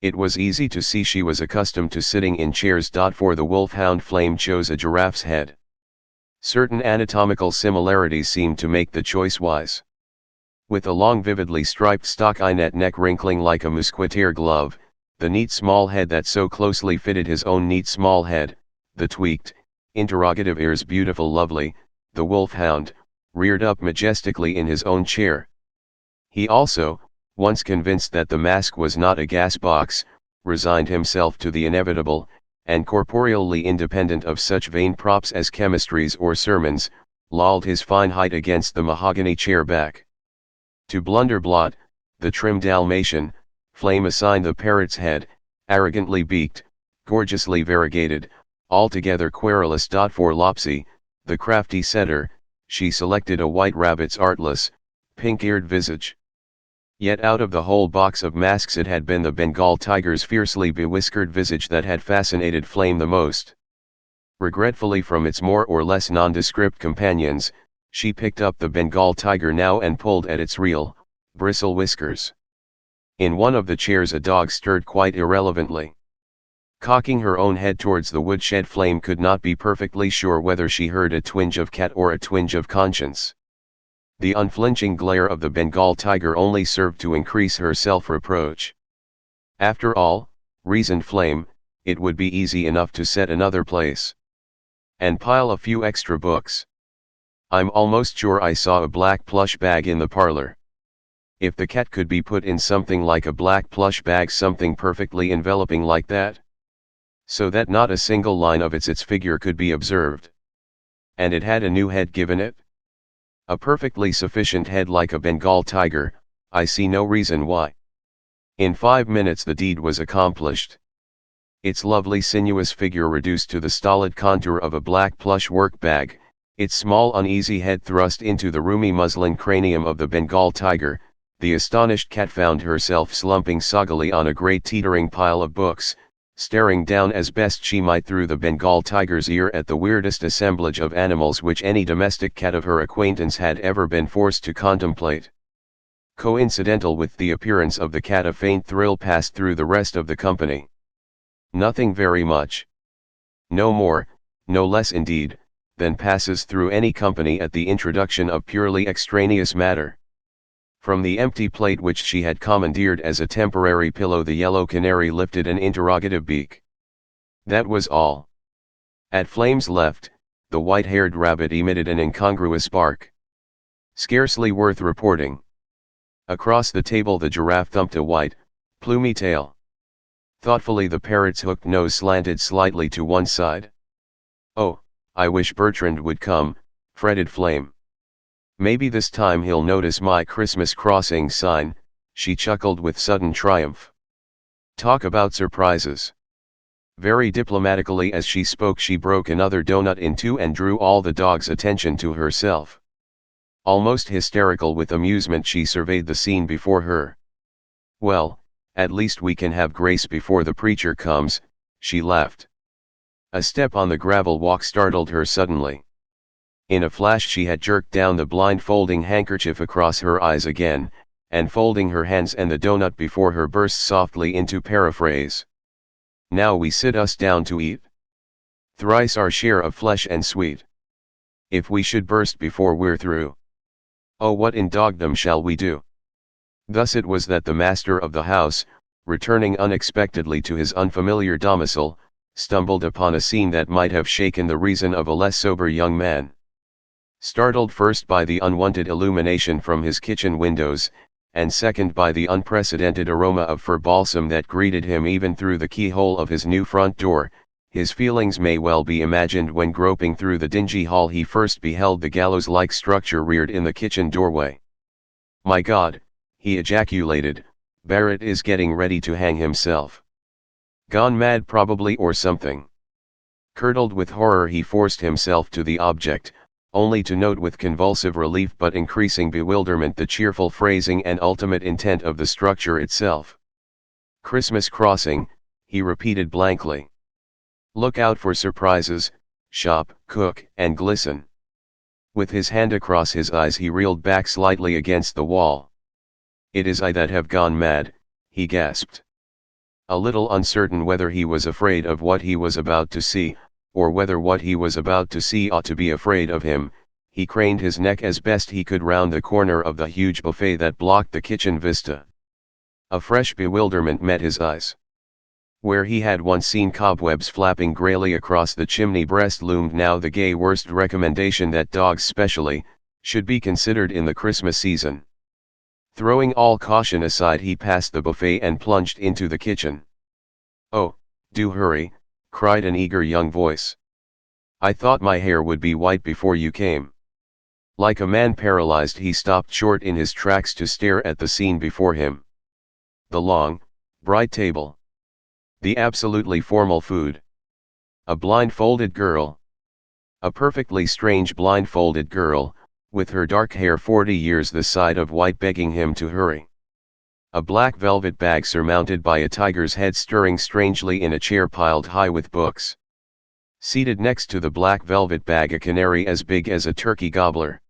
It was easy to see she was accustomed to sitting in chairs. For the wolfhound Flame chose a giraffe's head. Certain anatomical similarities seemed to make the choice wise. With a long vividly striped stockinette neck wrinkling like a mousquetaire glove, the neat small head that so closely fitted his own neat small head, the tweaked, interrogative ears beautiful lovely, the wolfhound, reared up majestically in his own chair. He also, once convinced that the mask was not a gas box, resigned himself to the inevitable, and corporeally independent of such vain props as chemistries or sermons, lolled his fine height against the mahogany chair back. To Blunderblot, the trim Dalmatian, Flame assigned the parrot's head, arrogantly beaked, gorgeously variegated, altogether querulous. For Lopsy, the crafty setter, she selected a white rabbit's artless, pink-eared visage. Yet out of the whole box of masks it had been the Bengal tiger's fiercely bewhiskered visage that had fascinated Flame the most. Regretfully from its more or less nondescript companions, she picked up the Bengal tiger now and pulled at its real, bristle whiskers. In one of the chairs a dog stirred quite irrelevantly. Cocking her own head towards the woodshed, Flame could not be perfectly sure whether she heard a twinge of cat or a twinge of conscience. The unflinching glare of the Bengal tiger only served to increase her self-reproach. After all, reasoned Flame, it would be easy enough to set another place. And pile a few extra books. I'm almost sure I saw a black plush bag in the parlor. If the cat could be put in something like a black plush bag, something perfectly enveloping like that, so that not a single line of its figure could be observed. And it had a new head given it? A perfectly sufficient head like a Bengal tiger, I see no reason why. In 5 minutes the deed was accomplished. Its lovely sinuous figure reduced to the stolid contour of a black plush work bag, its small uneasy head thrust into the roomy muslin cranium of the Bengal tiger, the astonished cat found herself slumping soggily on a great teetering pile of books, staring down as best she might through the Bengal tiger's ear at the weirdest assemblage of animals which any domestic cat of her acquaintance had ever been forced to contemplate. Coincidental with the appearance of the cat, a faint thrill passed through the rest of the company. Nothing very much. No more, no less indeed, than passes through any company at the introduction of purely extraneous matter. From the empty plate which she had commandeered as a temporary pillow, the yellow canary lifted an interrogative beak. That was all. At Flame's left, the white-haired rabbit emitted an incongruous bark. Scarcely worth reporting. Across the table the giraffe thumped a white, plumy tail. Thoughtfully the parrot's hooked nose slanted slightly to one side. Oh, I wish Bertrand would come, fretted Flame. Maybe this time he'll notice my Christmas crossing sign, she chuckled with sudden triumph. Talk about surprises. Very diplomatically as she spoke she broke another donut in two and drew all the dogs' attention to herself. Almost hysterical with amusement she surveyed the scene before her. Well, at least we can have grace before the preacher comes, she laughed. A step on the gravel walk startled her suddenly. In a flash she had jerked down the blindfolding handkerchief across her eyes again, and folding her hands and the donut before her burst softly into paraphrase. Now we sit us down to eat. Thrice our share of flesh and sweet. If we should burst before we're through. Oh, what in dogdom shall we do? Thus it was that the master of the house, returning unexpectedly to his unfamiliar domicile, stumbled upon a scene that might have shaken the reason of a less sober young man. Startled first by the unwonted illumination from his kitchen windows, and second by the unprecedented aroma of fir balsam that greeted him even through the keyhole of his new front door, his feelings may well be imagined when groping through the dingy hall he first beheld the gallows-like structure reared in the kitchen doorway. My God, he ejaculated, Barrett is getting ready to hang himself. Gone mad probably or something. Curdled with horror he forced himself to the object, only to note with convulsive relief but increasing bewilderment the cheerful phrasing and ultimate intent of the structure itself. Christmas crossing, he repeated blankly. Look out for surprises, shop, cook, and glisten. With his hand across his eyes he reeled back slightly against the wall. It is I that have gone mad, he gasped. A little uncertain whether he was afraid of what he was about to see, or whether what he was about to see ought to be afraid of him, he craned his neck as best he could round the corner of the huge buffet that blocked the kitchen vista. A fresh bewilderment met his eyes. Where he had once seen cobwebs flapping grayly across the chimney breast loomed now the gay worst recommendation that dogs specially, should be considered in the Christmas season. Throwing all caution aside he passed the buffet and plunged into the kitchen. Oh, do hurry, cried an eager young voice. I thought my hair would be white before you came. Like a man paralyzed he stopped short in his tracks to stare at the scene before him. The long, bright table. The absolutely formal food. A blindfolded girl. A perfectly strange blindfolded girl, with her dark hair 40 years the side of white begging him to hurry. A black velvet bag surmounted by a tiger's head stirring strangely in a chair piled high with books. Seated next to the black velvet bag a canary as big as a turkey gobbler.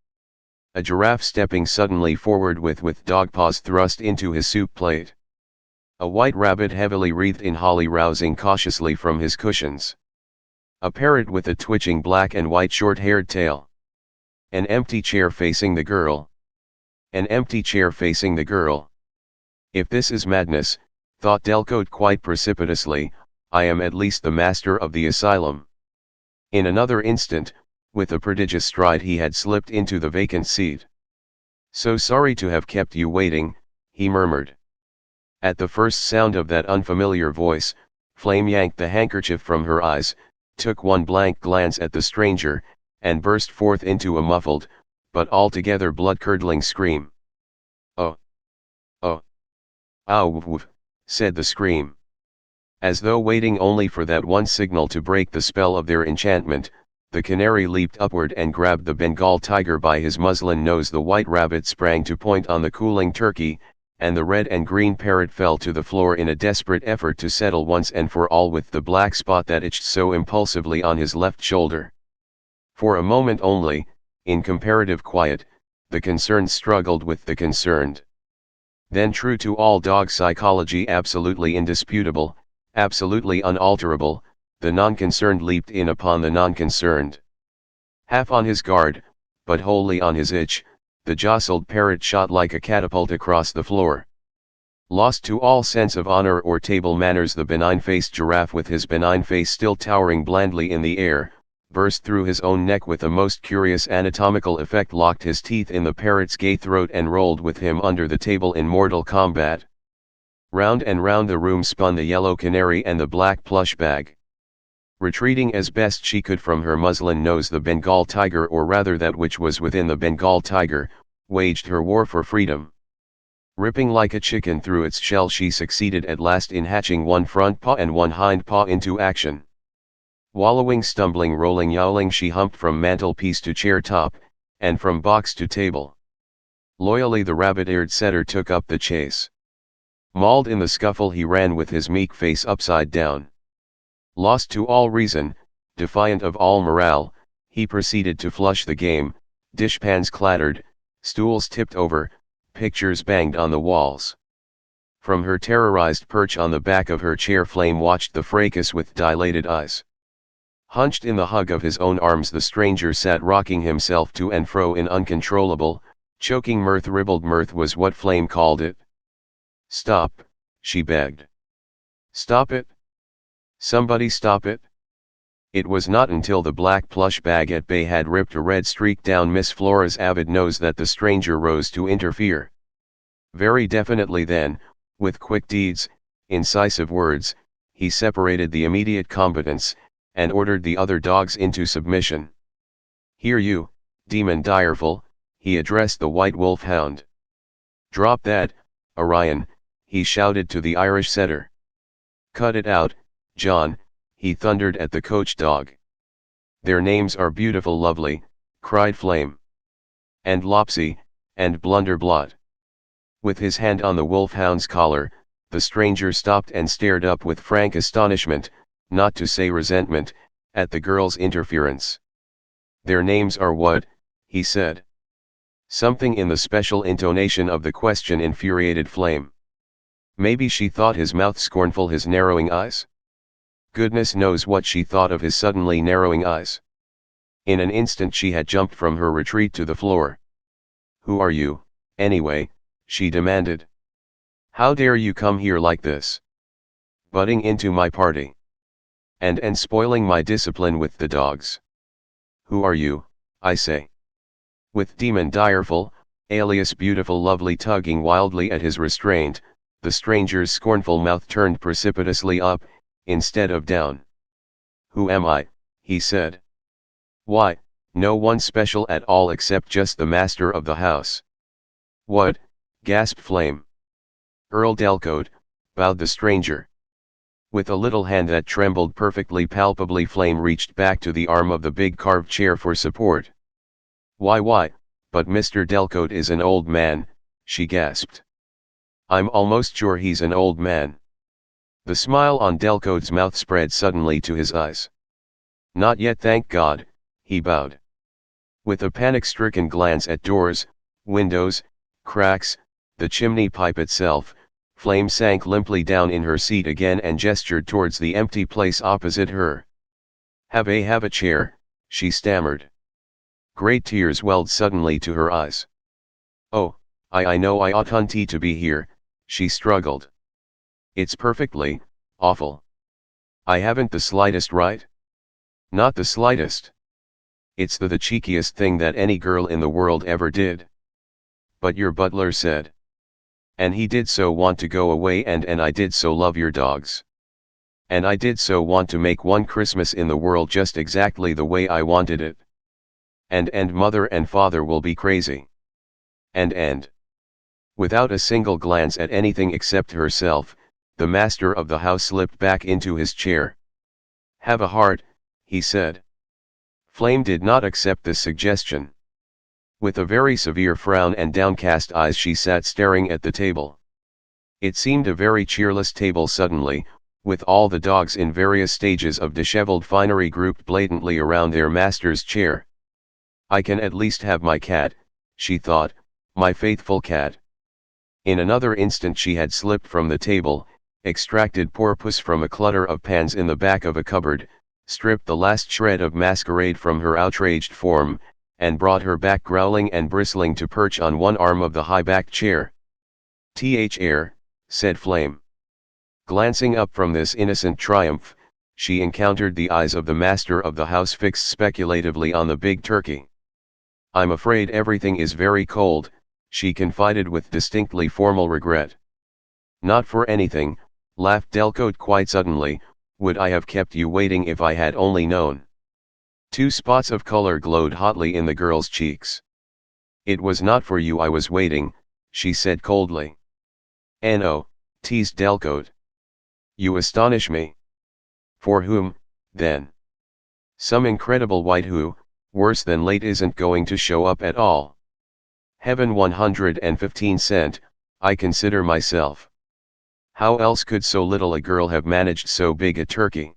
A giraffe stepping suddenly forward with dog paws thrust into his soup plate. A white rabbit heavily wreathed in holly rousing cautiously from his cushions. A parrot with a twitching black and white short-haired tail. An empty chair facing the girl. An empty chair facing the girl. If this is madness, thought Delcote quite precipitously, I am at least the master of the asylum. In another instant, with a prodigious stride he had slipped into the vacant seat. So sorry to have kept you waiting, he murmured. At the first sound of that unfamiliar voice, Flame yanked the handkerchief from her eyes, took one blank glance at the stranger, and burst forth into a muffled, but altogether blood-curdling scream. "Oh! Oh! Ow! Woof!" said the scream. As though waiting only for that one signal to break the spell of their enchantment, the canary leaped upward and grabbed the Bengal tiger by his muslin nose. The white rabbit sprang to point on the cooling turkey, and the red and green parrot fell to the floor in a desperate effort to settle once and for all with the black spot that itched so impulsively on his left shoulder. For a moment only, in comparative quiet, the concerned struggled with the concerned. Then, true to all dog psychology, absolutely indisputable, absolutely unalterable, the non-concerned leaped in upon the non-concerned. Half on his guard, but wholly on his itch, the jostled parrot shot like a catapult across the floor. Lost to all sense of honor or table manners, the benign-faced giraffe, with his benign face still towering blandly in the air, burst through his own neck with a most curious anatomical effect, locked his teeth in the parrot's gay throat, and rolled with him under the table in mortal combat. Round and round the room spun the yellow canary and the black plush bag. Retreating as best she could from her muslin nose, the Bengal tiger, or rather that which was within the Bengal tiger, waged her war for freedom. Ripping like a chicken through its shell, she succeeded at last in hatching one front paw and one hind paw into action. Wallowing, stumbling, rolling, yowling, she humped from mantelpiece to chair top, and from box to table. Loyally the rabbit-eared setter took up the chase. Mauled in the scuffle, he ran with his meek face upside down. Lost to all reason, defiant of all morale, he proceeded to flush the game. Dishpans clattered, stools tipped over, pictures banged on the walls. From her terrorized perch on the back of her chair, Flame watched the fracas with dilated eyes. Hunched in the hug of his own arms, the stranger sat rocking himself to and fro in uncontrollable, choking mirth. Ribald mirth was what Flame called it. "Stop," she begged. "Stop it! Somebody stop it!" It was not until the black plush bag at bay had ripped a red streak down Miss Flora's avid nose that the stranger rose to interfere. Very definitely then, with quick deeds, incisive words, he separated the immediate combatants, and ordered the other dogs into submission. "Here you, Demon Direful," he addressed the white wolf-hound. "Drop that, Orion," he shouted to the Irish setter. "Cut it out, John," he thundered at the coach dog. "Their names are beautiful, lovely," cried Flame. "And Lopsy, and Blunderblot." With his hand on the wolfhound's collar, the stranger stopped and stared up with frank astonishment, not to say resentment, at the girl's interference. "Their names are what?" he said. Something in the special intonation of the question infuriated Flame. Maybe she thought his mouth scornful, his narrowing eyes. Goodness knows what she thought of his suddenly narrowing eyes. In an instant she had jumped from her retreat to the floor. "Who are you, anyway?" she demanded. "How dare you come here like this? Butting into my party. And spoiling my discipline with the dogs. Who are you, I say?" With Demon Direful, alias Beautiful Lovely, tugging wildly at his restraint, the stranger's scornful mouth turned precipitously up, instead of down. "Who am I?" he said. "Why, no one special at all, except just the master of the house." "What?" gasped Flame. "Earl Delcote," bowed the stranger. With a little hand that trembled perfectly palpably, Flame reached back to the arm of the big carved chair for support. Why, but Mr. Delcote is an old man," she gasped. "I'm almost sure he's an old man." The smile on Delcote's mouth spread suddenly to his eyes. "Not yet, thank God," he bowed. With a panic-stricken glance at doors, windows, cracks, the chimney pipe itself, Flame sank limply down in her seat again and gestured towards the empty place opposite her. Have a chair," she stammered. Great tears welled suddenly to her eyes. "Oh, I know I oughtn't to be here," she struggled. "It's perfectly awful. I haven't the slightest right. Not the slightest. It's the cheekiest thing that any girl in the world ever did. But your butler said. And he did so want to go away, and I did so love your dogs. And I did so want to make one Christmas in the world just exactly the way I wanted it. And mother and father will be crazy. And. Without a single glance at anything except herself, the master of the house slipped back into his chair. "Have a heart," he said. Flame did not accept this suggestion. With a very severe frown and downcast eyes she sat staring at the table. It seemed a very cheerless table suddenly, with all the dogs in various stages of disheveled finery grouped blatantly around their master's chair. "I can at least have my cat," she thought, "my faithful cat." In another instant she had slipped from the table, extracted poor Puss from a clutter of pans in the back of a cupboard, stripped the last shred of masquerade from her outraged form, and brought her back growling and bristling to perch on one arm of the high-backed chair. "Thr," said Flame. Glancing up from this innocent triumph, she encountered the eyes of the master of the house fixed speculatively on the big turkey. "I'm afraid everything is very cold," she confided with distinctly formal regret. "Not for anything," laughed Delcote quite suddenly, "would I have kept you waiting if I had only known." Two spots of color glowed hotly in the girl's cheeks. "It was not for you I was waiting," she said coldly. "No," teased Delcote. "You astonish me. For whom, then? Some incredible wight who, worse than late, isn't going to show up at all. Heaven 115 cent, I consider myself. How else could so little a girl have managed so big a turkey?"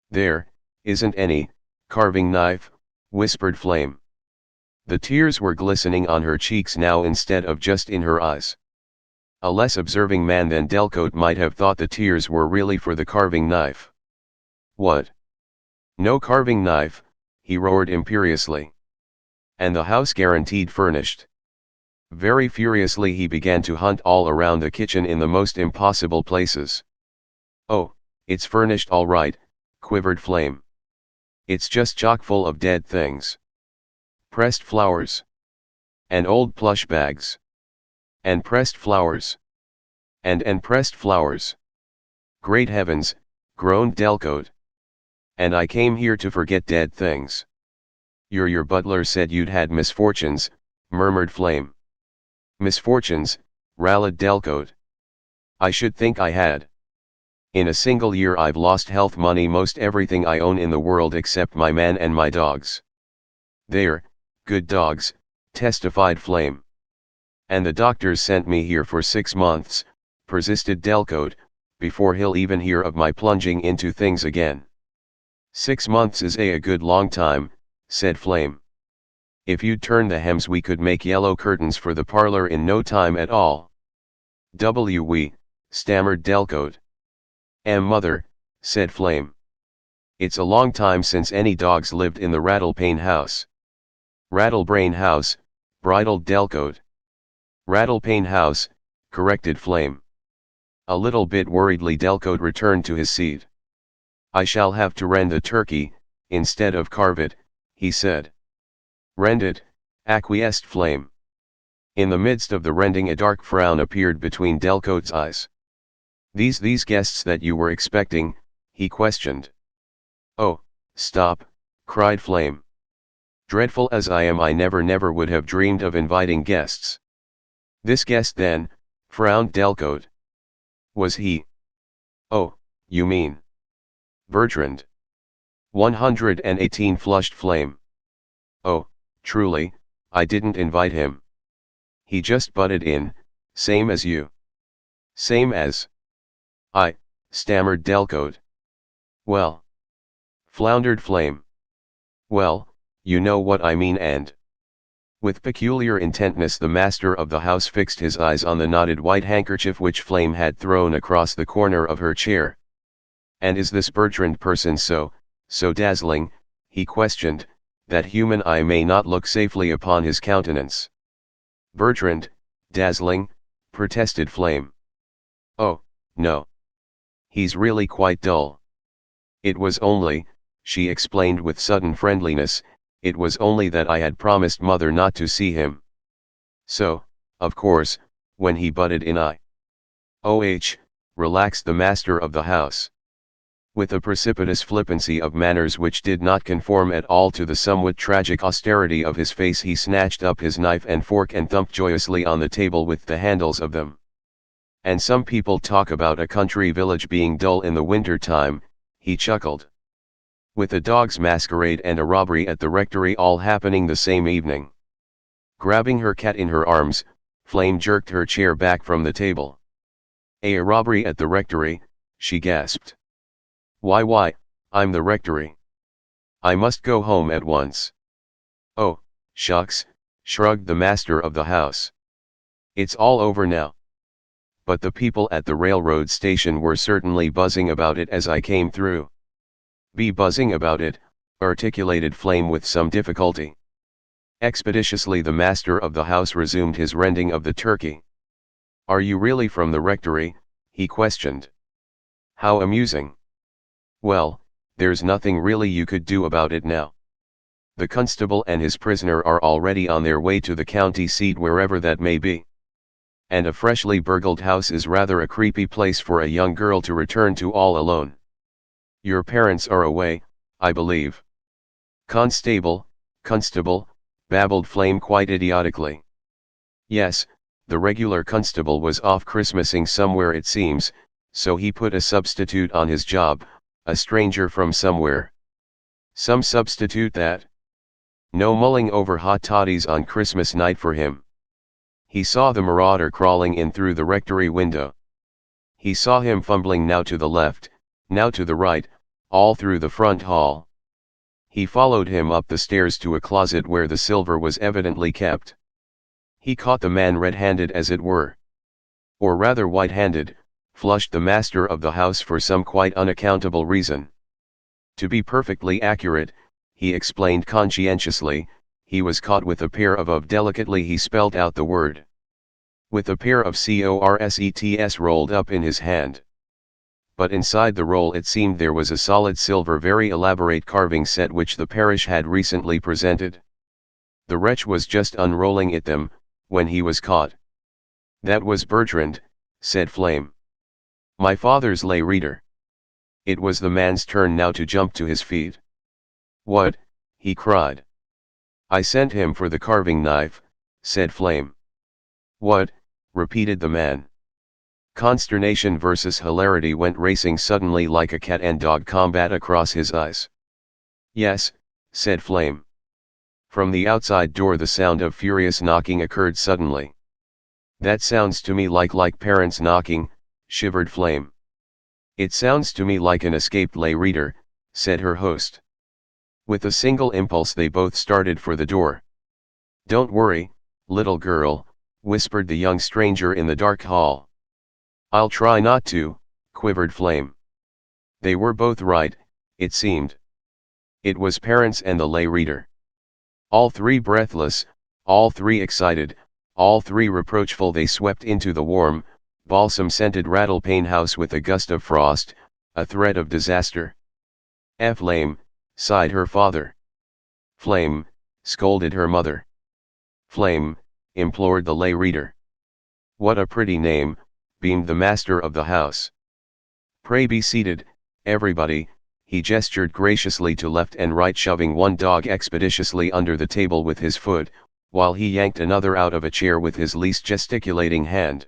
"There isn't any carving knife," whispered Flame. The tears were glistening on her cheeks now instead of just in her eyes. A less observing man than Delcote might have thought the tears were really for the carving knife. "What? No carving knife," he roared imperiously. "And the house guaranteed furnished." Very furiously he began to hunt all around the kitchen in the most impossible places. "Oh, it's furnished all right," quivered Flame. "It's just chock full of dead things. Pressed flowers. And old plush bags. And pressed flowers. And pressed flowers." "Great heavens," groaned Delcote. "And I came here to forget dead things." Your butler said you'd had misfortunes," murmured Flame. "Misfortunes," rallied Delcote. "I should think I had. In a single year I've lost health, money, most everything I own in the world except my man and my dogs." "They're good dogs," testified Flame. "And the doctors sent me here for 6 months, persisted Delcote, "before he'll even hear of my plunging into things again." 6 months is a good long time," said Flame. "If you'd turn the hems we could make yellow curtains for the parlor in no time at all." "We," stammered Delcote. Mother," said Flame. "It's a long time since any dogs lived in the Rattlepane house." "Rattlebrain house," bridled Delcote. "Rattlepane house," corrected Flame. A little bit worriedly Delcote returned to his seat. "I shall have to rend the turkey, instead of carve it," he said. "Rend it," acquiesced Flame. In the midst of the rending a dark frown appeared between Delcote's eyes. These guests that you were expecting?" he questioned. "Oh, stop," cried Flame. "Dreadful as I am, I never would have dreamed of inviting guests." "This guest then," frowned Delcote. "Was he? Oh, You mean Bertrand? 118 flushed Flame. Oh, truly, I didn't invite him. He just butted in, same as you. Same as I, stammered Delcote. Well, floundered Flame. Well, you know what I mean. And with peculiar intentness the master of the house fixed his eyes on the knotted white handkerchief which Flame had thrown across the corner of her chair. And is this Bertrand person so dazzling, he questioned, that human eye may not look safely upon his countenance? Bertrand, dazzling, protested Flame. Oh, no. He's really quite dull. It was only, she explained with sudden friendliness, it was only that I had promised Mother not to see him. So, of course, when he butted in relaxed the master of the house. With a precipitous flippancy of manners which did not conform at all to the somewhat tragic austerity of his face, he snatched up his knife and fork and thumped joyously on the table with the handles of them. And some people talk about a country village being dull in the winter time, he chuckled. With a dog's masquerade and a robbery at the rectory all happening the same evening. Grabbing her cat in her arms, Flame jerked her chair back from the table. A robbery at the rectory, she gasped. Why, I'm the rectory. I must go home at once. Oh, shucks, shrugged the master of the house. It's all over now. But the people at the railroad station were certainly buzzing about it as I came through. Be buzzing about it, articulated Flame with some difficulty. Expeditiously the master of the house resumed his rending of the turkey. Are you really from the rectory? He questioned. How amusing. Well, there's nothing really you could do about it now. The constable and his prisoner are already on their way to the county seat, wherever that may be. And a freshly burgled house is rather a creepy place for a young girl to return to all alone. Your parents are away, I believe. Constable, babbled Flame quite idiotically. Yes, the regular constable was off Christmasing somewhere it seems, so he put a substitute on his job, a stranger from somewhere. Some substitute that? No mulling over hot toddies on Christmas night for him. He saw the marauder crawling in through the rectory window. He saw him fumbling now to the left, now to the right, all through the front hall. He followed him up the stairs to a closet where the silver was evidently kept. He caught the man red-handed as it were. Or rather white-handed, flushed the master of the house for some quite unaccountable reason. To be perfectly accurate, he explained conscientiously, he was caught with a pair of delicately he spelled out the word. With a pair of corsets rolled up in his hand. But inside the roll it seemed there was a solid silver very elaborate carving set which the parish had recently presented. The wretch was just unrolling it them, when he was caught. That was Bertrand, said Flame. My father's lay reader. It was the man's turn now to jump to his feet. What? He cried. I sent him for the carving knife, said Flame. What? Repeated the man. Consternation versus hilarity went racing suddenly like a cat and dog combat across his eyes. Yes, said Flame. From the outside door the sound of furious knocking occurred suddenly. That sounds to me like parents knocking, shivered Flame. It sounds to me like an escaped lay reader, said her host. With a single impulse they both started for the door. Don't worry, little girl, whispered the young stranger in the dark hall. I'll try not to, quivered Flame. They were both right, it seemed. It was parents and the lay reader. All three breathless, all three excited, all three reproachful, they swept into the warm, balsam-scented Rattle-Pane house with a gust of frost, a threat of disaster. Flame, sighed her father. Flame, scolded her mother. Flame, implored the lay reader. What a pretty name, beamed the master of the house. Pray be seated, everybody, he gestured graciously to left and right, shoving one dog expeditiously under the table with his foot, while he yanked another out of a chair with his least gesticulating hand.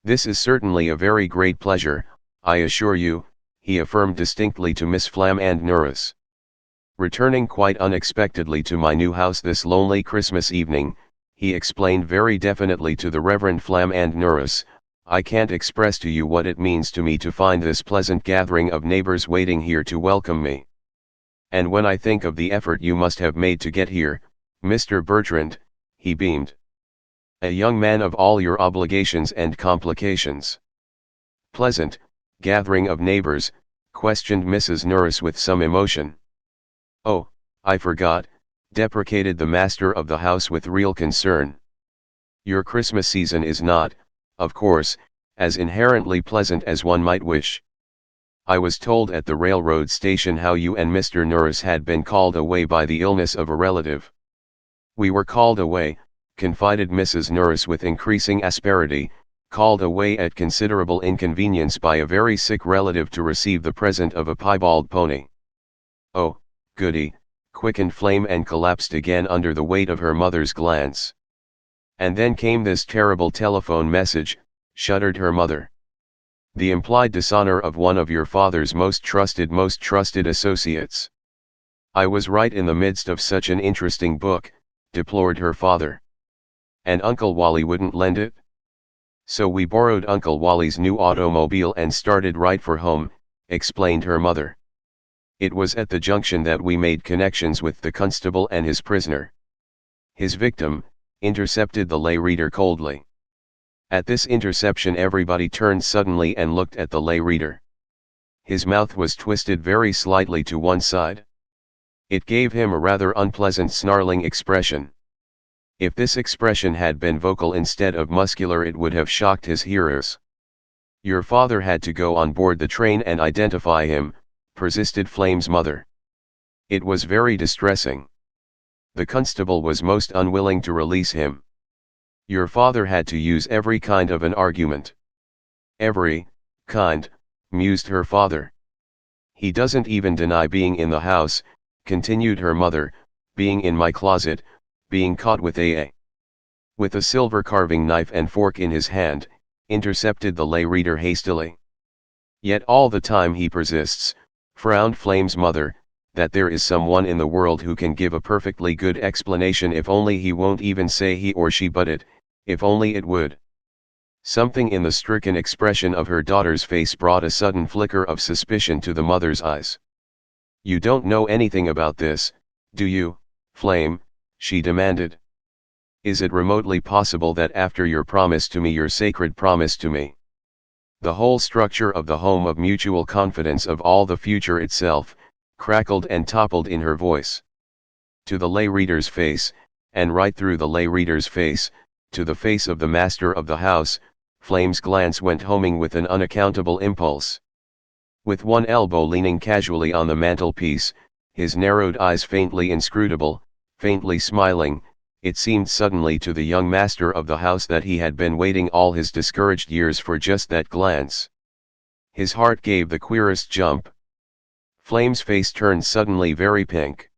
This is certainly a very great pleasure, I assure you, he affirmed distinctly to Miss Flam and Norris. Returning quite unexpectedly to my new house this lonely Christmas evening, he explained very definitely to the Reverend Flam and Norris, I can't express to you what it means to me to find this pleasant gathering of neighbors waiting here to welcome me. And when I think of the effort you must have made to get here, Mr. Bertrand, he beamed. A young man of all your obligations and complications. Pleasant, gathering of neighbors, questioned Mrs. Norris with some emotion. Oh, I forgot, deprecated the master of the house with real concern. Your Christmas season is not, of course, as inherently pleasant as one might wish. I was told at the railroad station how you and Mr. Norris had been called away by the illness of a relative. We were called away, confided Mrs. Norris with increasing asperity, called away at considerable inconvenience by a very sick relative to receive the present of a piebald pony. Oh, goody, quickened Flame and collapsed again under the weight of her mother's glance. And then came this terrible telephone message, shuddered her mother. The implied dishonor of one of your father's most trusted associates. I was right in the midst of such an interesting book, deplored her father. And Uncle Wally wouldn't lend it? So we borrowed Uncle Wally's new automobile and started right for home, explained her mother. It was at the junction that we made connections with the constable and his prisoner. His victim, intercepted the lay reader coldly. At this interception everybody turned suddenly and looked at the lay reader. His mouth was twisted very slightly to one side. It gave him a rather unpleasant snarling expression. If this expression had been vocal instead of muscular it would have shocked his hearers. Your father had to go on board the train and identify him, persisted Flame's mother. It was very distressing. The constable was most unwilling to release him. Your father had to use every kind of an argument. Every kind, mused her father. He doesn't even deny being in the house, continued her mother, being in my closet, being caught with with a silver carving knife and fork in his hand, intercepted the lay reader hastily. Yet all the time he persists, frowned Flame's mother, that there is someone in the world who can give a perfectly good explanation if only he won't even say he or she but it, if only it would. Something in the stricken expression of her daughter's face brought a sudden flicker of suspicion to the mother's eyes. You don't know anything about this, do you, Flame? She demanded. Is it remotely possible that after your promise to me, your sacred promise to me, the whole structure of the home of mutual confidence of all the future itself, crackled and toppled in her voice. To the lay reader's face, and right through the lay reader's face, to the face of the master of the house, Flame's glance went homing with an unaccountable impulse. With one elbow leaning casually on the mantelpiece, his narrowed eyes faintly inscrutable, faintly smiling, it seemed suddenly to the young master of the house that he had been waiting all his discouraged years for just that glance. His heart gave the queerest jump. Flame's face turned suddenly very pink.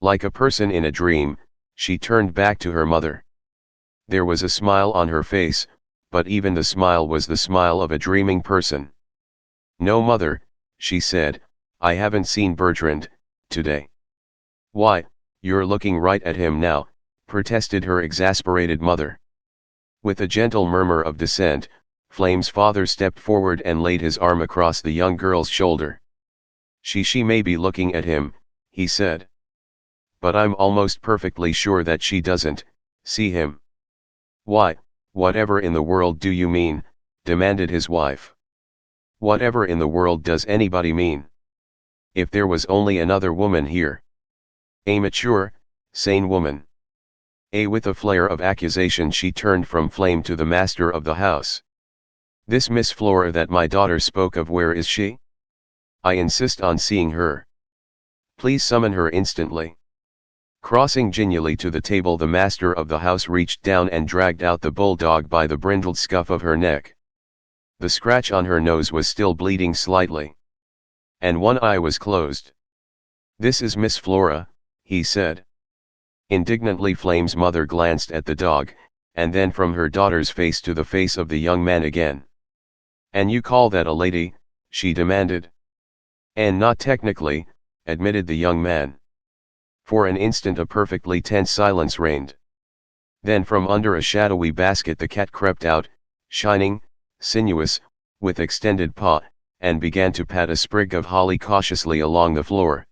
Like a person in a dream, she turned back to her mother. There was a smile on her face, but even the smile was the smile of a dreaming person. No, mother, she said, I haven't seen Bertrand today. Why, you're looking right at him now, protested her exasperated mother. With a gentle murmur of dissent, Flame's father stepped forward and laid his arm across the young girl's shoulder. She may be looking at him, he said. But I'm almost perfectly sure that she doesn't see him. Why, whatever in the world do you mean? Demanded his wife. Whatever in the world does anybody mean? If there was only another woman here. A mature, sane woman. With a flare of accusation she turned from Flame to the master of the house. This Miss Flora that my daughter spoke of, where is she? I insist on seeing her. Please summon her instantly. Crossing gingerly to the table, the master of the house reached down and dragged out the bulldog by the brindled scuff of her neck. The scratch on her nose was still bleeding slightly. And one eye was closed. This is Miss Flora, he said. Indignantly Flame's mother glanced at the dog, and then from her daughter's face to the face of the young man again. And you call that a lady? She demanded. And not technically, admitted the young man. For an instant a perfectly tense silence reigned. Then from under a shadowy basket the cat crept out, shining, sinuous, with extended paw, and began to pat a sprig of holly cautiously along the floor.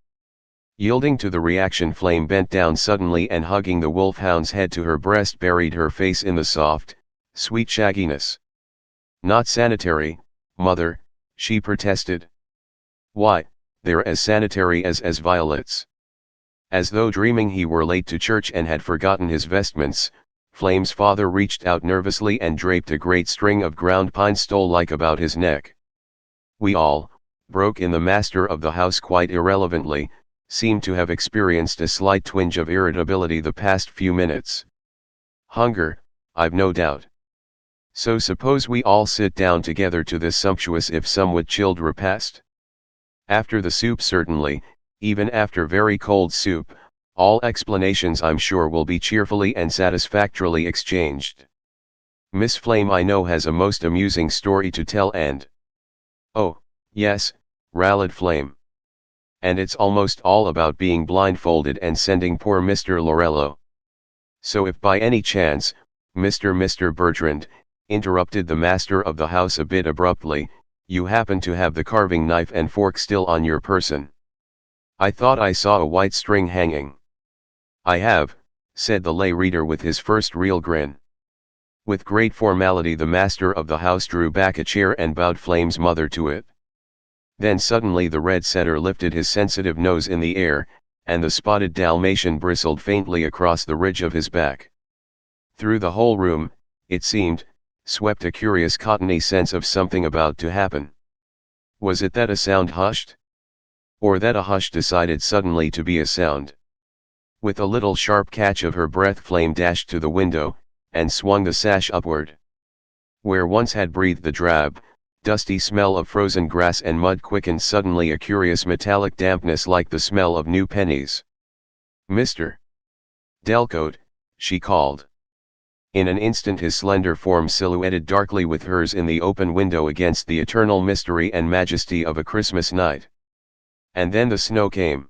Yielding to the reaction, Flame bent down suddenly and hugging the wolfhound's head to her breast buried her face in the soft, sweet shagginess. "Not sanitary, mother," she protested. "Why, they're as sanitary as violets." As though dreaming he were late to church and had forgotten his vestments, Flame's father reached out nervously and draped a great string of ground pine stole-like about his neck. "We all," broke in the master of the house quite irrelevantly, "seem to have experienced a slight twinge of irritability the past few minutes. Hunger, I've no doubt. So suppose we all sit down together to this sumptuous if somewhat chilled repast? After the soup certainly, even after very cold soup, all explanations I'm sure will be cheerfully and satisfactorily exchanged. Miss Flame I know has a most amusing story to tell and—" "Oh, yes," rallied Flame. "And it's almost all about being blindfolded and sending poor Mr. Laurello. So if by any chance, Mr. Bertrand," interrupted the master of the house a bit abruptly, "you happen to have the carving knife and fork still on your person. I thought I saw a white string hanging." "I have," said the lay reader with his first real grin. With great formality the master of the house drew back a chair and bowed Flame's mother to it. Then suddenly the red setter lifted his sensitive nose in the air, and the spotted Dalmatian bristled faintly across the ridge of his back. Through the whole room, it seemed, swept a curious cottony sense of something about to happen. Was it that a sound hushed? Or that a hush decided suddenly to be a sound? With a little sharp catch of her breath Flame dashed to the window, and swung the sash upward. Where once had breathed the drab, dusty smell of frozen grass and mud quickened suddenly a curious metallic dampness like the smell of new pennies. "Mr. Delcote," she called. In an instant his slender form silhouetted darkly with hers in the open window against the eternal mystery and majesty of a Christmas night. And then the snow came.